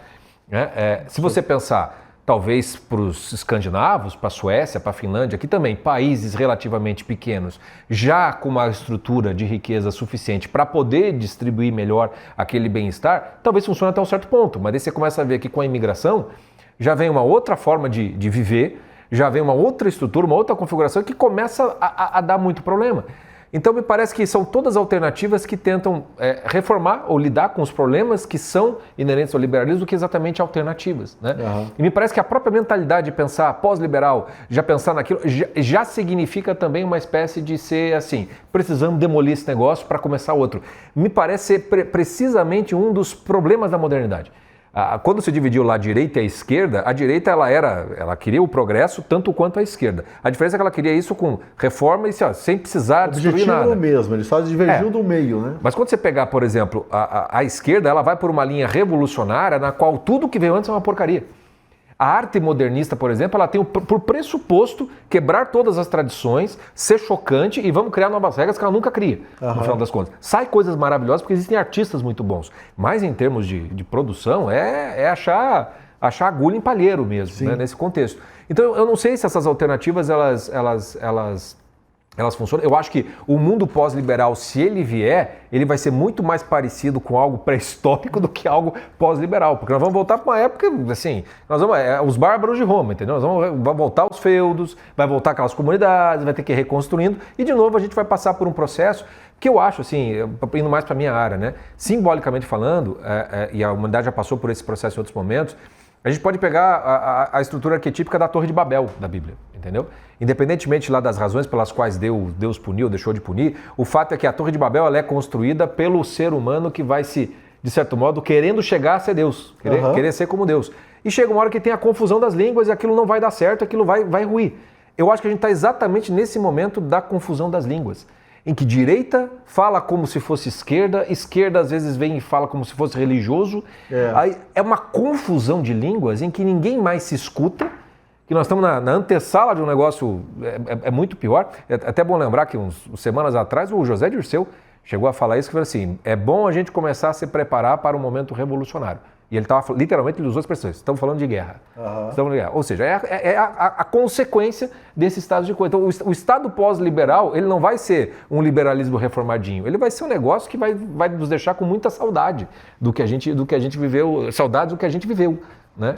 Né? Se você pensar, talvez para os escandinavos, para a Suécia, para a Finlândia, aqui também, países relativamente pequenos, já com uma estrutura de riqueza suficiente para poder distribuir melhor aquele bem-estar, talvez funcione até um certo ponto. Mas aí você começa a ver que com a imigração já vem uma outra forma de viver, já vem uma outra estrutura, uma outra configuração que começa a dar muito problema. Então me parece que são todas alternativas que tentam reformar ou lidar com os problemas que são inerentes ao liberalismo do que exatamente alternativas, né? E me parece que a própria mentalidade de pensar pós-liberal, já pensar naquilo, já significa também uma espécie de ser assim, precisamos demolir esse negócio para começar outro. Me parece ser precisamente um dos problemas da modernidade. Quando se dividiu lá a direita e a esquerda, a direita ela queria o progresso tanto quanto a esquerda. A diferença é que ela queria isso com reforma e sem precisar destruir nada. O objetivo é o mesmo, ele só divergiu do meio, né? Mas quando você pegar, por exemplo, a esquerda, ela vai por uma linha revolucionária na qual tudo que veio antes é uma porcaria. A arte modernista, por exemplo, ela tem por pressuposto quebrar todas as tradições, ser chocante e vamos criar novas regras que ela nunca cria, no final das contas. Sai coisas maravilhosas porque existem artistas muito bons, mas em termos de produção é achar agulha em palheiro mesmo, né, nesse contexto. Então eu não sei se essas alternativas elas funcionam. Eu acho que o mundo pós-liberal, se ele vier, ele vai ser muito mais parecido com algo pré-histórico do que algo pós-liberal, porque nós vamos voltar para uma época, assim, os bárbaros de Roma, entendeu? Vamos voltar aos feudos, vai voltar aquelas comunidades, vai ter que ir reconstruindo, e de novo a gente vai passar por um processo que eu acho, assim, indo mais para a minha área, né? Simbolicamente falando, e a humanidade já passou por esse processo em outros momentos, A gente pode pegar a estrutura arquetípica da Torre de Babel da Bíblia, entendeu? Independentemente lá das razões pelas quais Deus puniu, deixou de punir, o fato é que a Torre de Babel ela é construída pelo ser humano que vai se, de certo modo, querendo chegar a ser Deus, querer ser como Deus. E chega uma hora que tem a confusão das línguas e aquilo não vai dar certo, aquilo vai ruir. Eu acho que a gente está exatamente nesse momento da confusão das línguas, em que direita fala como se fosse esquerda às vezes vem e fala como se fosse religioso. Aí é uma confusão de línguas em que ninguém mais se escuta, que nós estamos na antessala de um negócio muito pior. É até bom lembrar que uns semanas atrás o José Dirceu chegou a falar isso, que falou assim, é bom a gente começar a se preparar para um momento revolucionário. E ele estava, literalmente, ele usou as expressões, estamos falando de guerra. Estamos falando de guerra. Ou seja, é a consequência desse estado de coisa. Então, o estado pós-liberal, ele não vai ser um liberalismo reformadinho, ele vai ser um negócio que vai nos deixar com muita saudade do que a gente viveu, saudades do que a gente viveu. Né?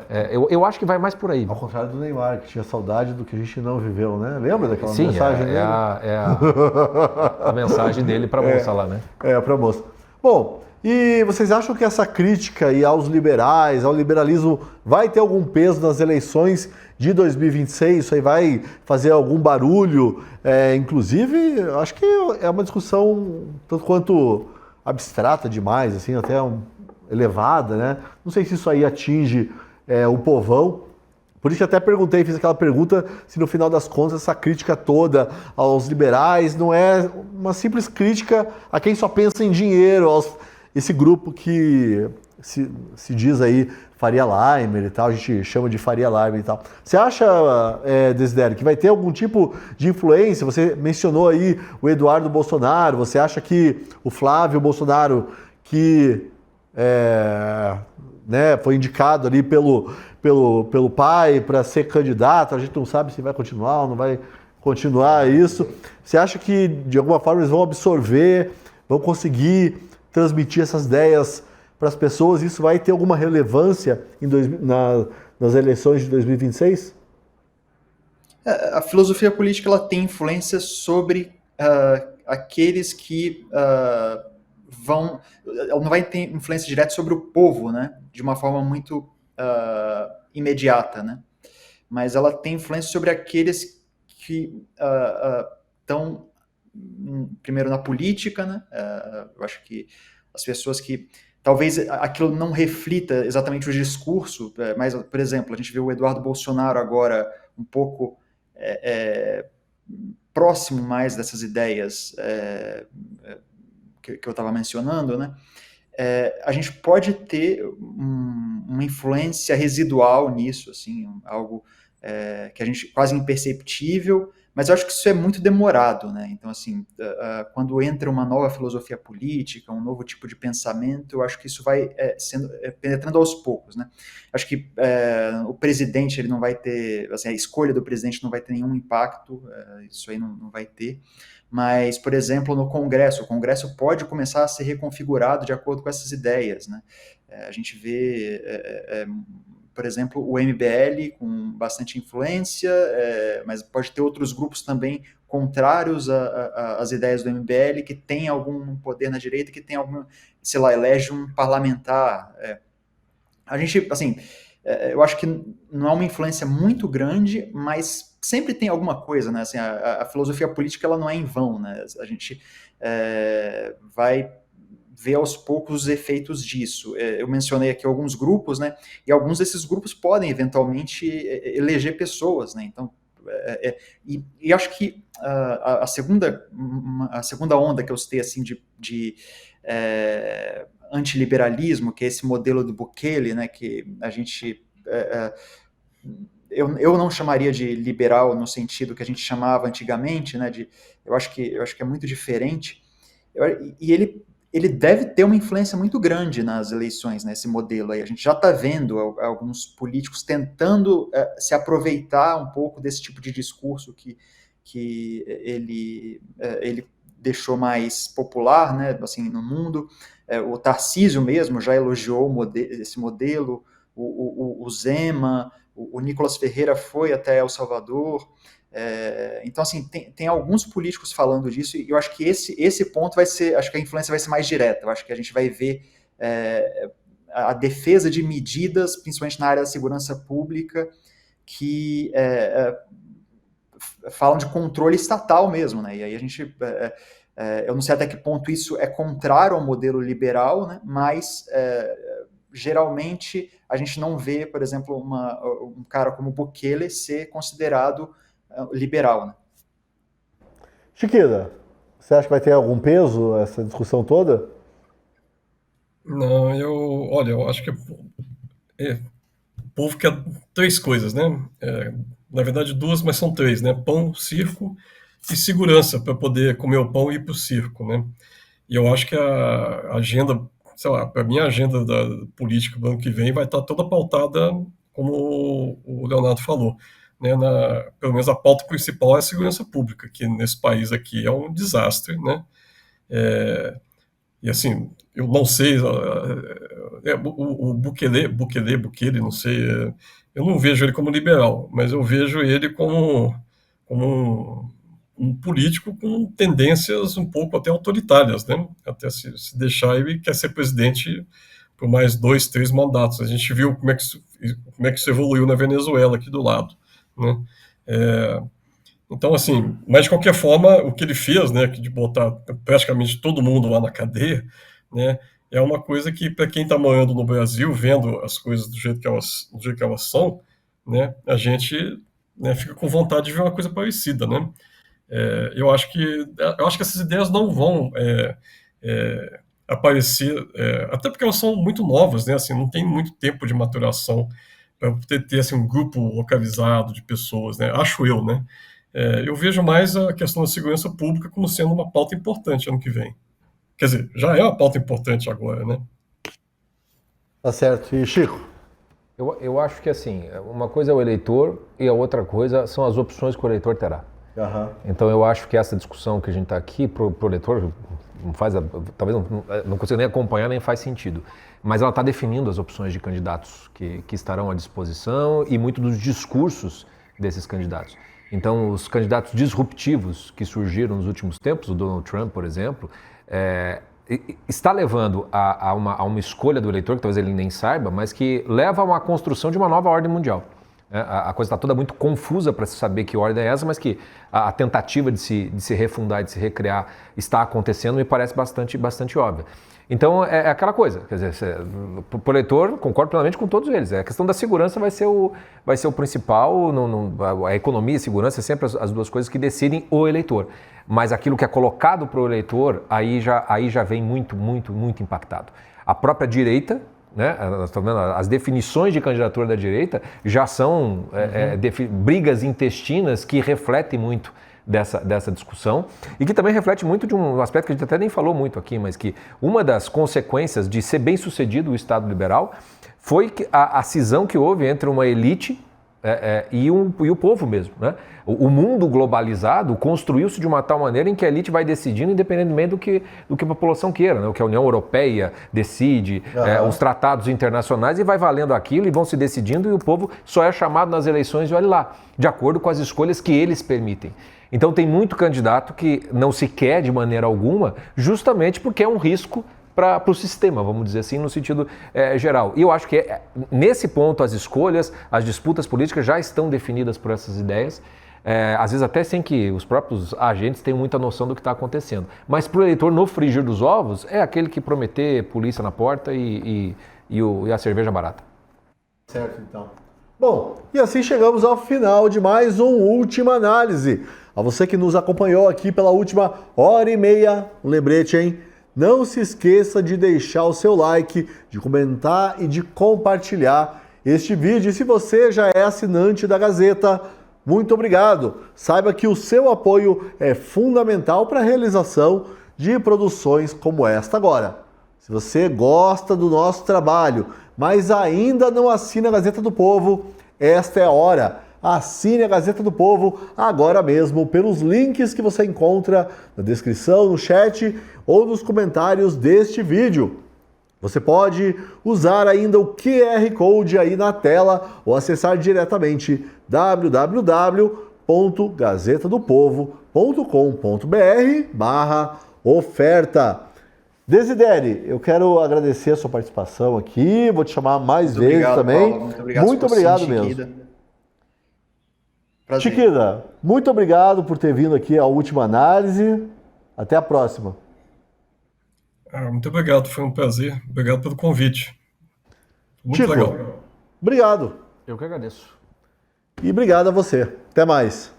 Eu acho que vai mais por aí. Ao contrário do Neymar, que tinha saudade do que a gente não viveu, né? Lembra daquela Sim, mensagem dele? A mensagem dele para a moça lá, né? Para a moça. Bom, e vocês acham que essa crítica aí aos liberais, ao liberalismo, vai ter algum peso nas eleições de 2026? Isso aí vai fazer algum barulho? Inclusive, acho que é uma discussão tanto quanto abstrata demais, assim, até elevada, né? Não sei se isso aí atinge o povão. Por isso que até perguntei, fiz aquela pergunta, se no final das contas essa crítica toda aos liberais não é uma simples crítica a quem só pensa em dinheiro, esse grupo que se diz aí Faria Limer e tal, a gente chama de Faria Limer e tal. Você acha, Desidério, que vai ter algum tipo de influência? Você mencionou aí o Eduardo Bolsonaro, você acha que o Flávio Bolsonaro, que foi indicado ali pelo pai para ser candidato, a gente não sabe se vai continuar ou não vai continuar isso. Você acha que de alguma forma eles vão absorver, vão conseguir transmitir essas ideias para as pessoas? Isso vai ter alguma relevância nas eleições de 2026? A filosofia política ela tem influência sobre aqueles que ela não vai ter influência direta sobre o povo, né? De uma forma muito imediata, né? Mas ela tem influência sobre aqueles que estão primeiro na política, né? Eu acho que as pessoas que talvez aquilo não reflita exatamente o discurso, mas, por exemplo, a gente vê o Eduardo Bolsonaro agora um pouco próximo mais dessas ideias que eu estava mencionando, né? A gente pode ter uma influência residual nisso, assim, algo que a gente quase imperceptível, mas eu acho que isso é muito demorado, né? Então, assim, quando entra uma nova filosofia política, um novo tipo de pensamento, eu acho que isso vai sendo penetrando aos poucos, né? Acho que o presidente, ele não vai ter, assim, a escolha do presidente não vai ter nenhum impacto, isso aí não vai ter. Mas, por exemplo, no Congresso, o Congresso pode começar a ser reconfigurado de acordo com essas ideias, né? A gente vê, por exemplo, o MBL com bastante influência, mas pode ter outros grupos também contrários às ideias do MBL, que tem algum poder na direita, que tem algum, sei lá, elege um parlamentar. A gente, assim, eu acho que não é uma influência muito grande, mas sempre tem alguma coisa, né? Assim, a filosofia política ela não é em vão, né? A gente vai ver aos poucos os efeitos disso. Eu mencionei aqui alguns grupos, né? E alguns desses grupos podem eventualmente eleger pessoas, né? Então, e acho que a segunda onda que eu citei assim de antiliberalismo, que é esse modelo do Bukele, né? Que a gente eu não chamaria de liberal no sentido que a gente chamava antigamente, né? Eu acho que é muito diferente. E ele deve ter uma influência muito grande nas eleições, né? Esse modelo aí. A gente já está vendo alguns políticos tentando se aproveitar um pouco desse tipo de discurso que ele deixou mais popular, né? Assim, no mundo. O Tarcísio mesmo já elogiou esse modelo. O Zema, o Nicolas Ferreira foi até El Salvador. Então, assim, tem alguns políticos falando disso, e eu acho que esse ponto vai ser, acho que a influência vai ser mais direta. Eu acho que a gente vai ver a defesa de medidas, principalmente na área da segurança pública, que falam de controle estatal mesmo, né? E aí a gente, eu não sei até que ponto isso é contrário ao modelo liberal, né? Mas geralmente a gente não vê, por exemplo, um cara como Bukele ser considerado liberal, né? Chiquita, você acha que vai ter algum peso essa discussão toda? Não, eu acho que o povo quer três coisas, né? Na verdade, duas, mas são três, né? Pão, circo e segurança para poder comer o pão e ir para o circo, né? E eu acho que a agenda, sei lá, para mim a agenda da política do ano que vem vai estar toda pautada, como o Leonardo falou, né? Pelo menos a pauta principal é a segurança pública, que nesse país aqui é um desastre, né? E assim, eu não sei, o Bukele, não sei, eu não vejo ele como liberal, mas eu vejo ele como um político com tendências um pouco até autoritárias, né? Até se deixar, ele quer ser presidente por mais 2, 3 mandatos. A gente viu como é que isso evoluiu na Venezuela, aqui do lado, né? Então, assim, mas de qualquer forma, o que ele fez, né, de botar praticamente todo mundo lá na cadeia, né, é uma coisa que, para quem está morando no Brasil, vendo as coisas do jeito que elas são, né, a gente, né, fica com vontade de ver uma coisa parecida, né. Eu acho que essas ideias não vão aparecer, até porque elas são muito novas, né, assim, não tem muito tempo de maturação para ter assim, um grupo localizado de pessoas, né, acho eu, né. Eu vejo mais a questão da segurança pública como sendo uma pauta importante ano que vem. Quer dizer, já é uma pauta importante agora, né? Tá certo. E Chico? Eu acho que assim, uma coisa é o eleitor e a outra coisa são as opções que o eleitor terá. Uhum. Então eu acho que essa discussão que a gente está aqui, pro eleitor, talvez não consiga nem acompanhar, nem faz sentido. Mas ela está definindo as opções de candidatos que estarão à disposição e muito dos discursos desses candidatos. Então, os candidatos disruptivos que surgiram nos últimos tempos, o Donald Trump, por exemplo, está levando a uma escolha do eleitor, que talvez ele nem saiba, mas que leva a uma construção de uma nova ordem mundial. A coisa está toda muito confusa para se saber que ordem é essa, mas que a tentativa de se refundar, de se recriar, está acontecendo, me parece bastante óbvia. Então, é aquela coisa, quer dizer, para o eleitor, concordo plenamente com todos eles, a questão da segurança vai ser o principal, a economia e a segurança é sempre as duas coisas que decidem o eleitor. Mas aquilo que é colocado para o eleitor, aí já vem muito impactado. A própria direita, né, as definições de candidatura da direita já são brigas intestinas que refletem muito dessa discussão e que também reflete muito de um aspecto que a gente até nem falou muito aqui, mas que uma das consequências de ser bem sucedido o Estado liberal foi a cisão que houve entre uma elite e o povo mesmo, né? O mundo globalizado construiu-se de uma tal maneira em que a elite vai decidindo independentemente do que a população queira, né? O que a União Europeia decide, os tratados internacionais, e vai valendo aquilo e vão se decidindo, e o povo só é chamado nas eleições e olha lá, de acordo com as escolhas que eles permitem. Então tem muito candidato que não se quer de maneira alguma, justamente porque é um risco para o sistema, vamos dizer assim, no sentido geral. E eu acho que nesse ponto as escolhas, as disputas políticas já estão definidas por essas ideias, às vezes até sem que os próprios agentes tenham muita noção do que está acontecendo. Mas para o eleitor, no frigir dos ovos, é aquele que prometer polícia na porta e a cerveja barata. Certo, então. Bom, e assim chegamos ao final de mais um Última Análise. A você que nos acompanhou aqui pela última hora e meia, um lembrete, hein? Não se esqueça de deixar o seu like, de comentar e de compartilhar este vídeo. E se você já é assinante da Gazeta, muito obrigado. Saiba que o seu apoio é fundamental para a realização de produções como esta agora. Se você gosta do nosso trabalho, mas ainda não assina a Gazeta do Povo, esta é a hora. Assine a Gazeta do Povo agora mesmo pelos links que você encontra na descrição, no chat ou nos comentários deste vídeo. Você pode usar ainda o QR Code aí na tela ou acessar diretamente www.gazetadopovo.com.br/oferta. Desideri, eu quero agradecer a sua participação aqui, vou te chamar mais vezes obrigado, também. Paulo. Muito obrigado, Muito obrigado mesmo. Chiquida. Prazer. Chiquida, muito obrigado por ter vindo aqui à Última Análise. Até a próxima. Muito obrigado, foi um prazer. Obrigado pelo convite. Muito Chico, legal. obrigado. Eu que agradeço. E obrigado a você. Até mais.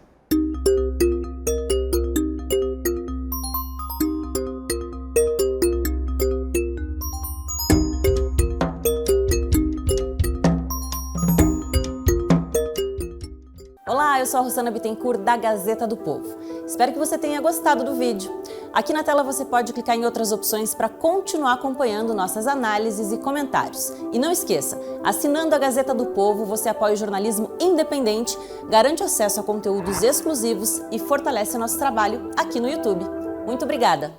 Olá, eu sou a Rossana Bittencourt da Gazeta do Povo. Espero que você tenha gostado do vídeo. Aqui na tela você pode clicar em outras opções para continuar acompanhando nossas análises e comentários. E não esqueça, assinando a Gazeta do Povo, você apoia o jornalismo independente, garante acesso a conteúdos exclusivos e fortalece nosso trabalho aqui no YouTube. Muito obrigada!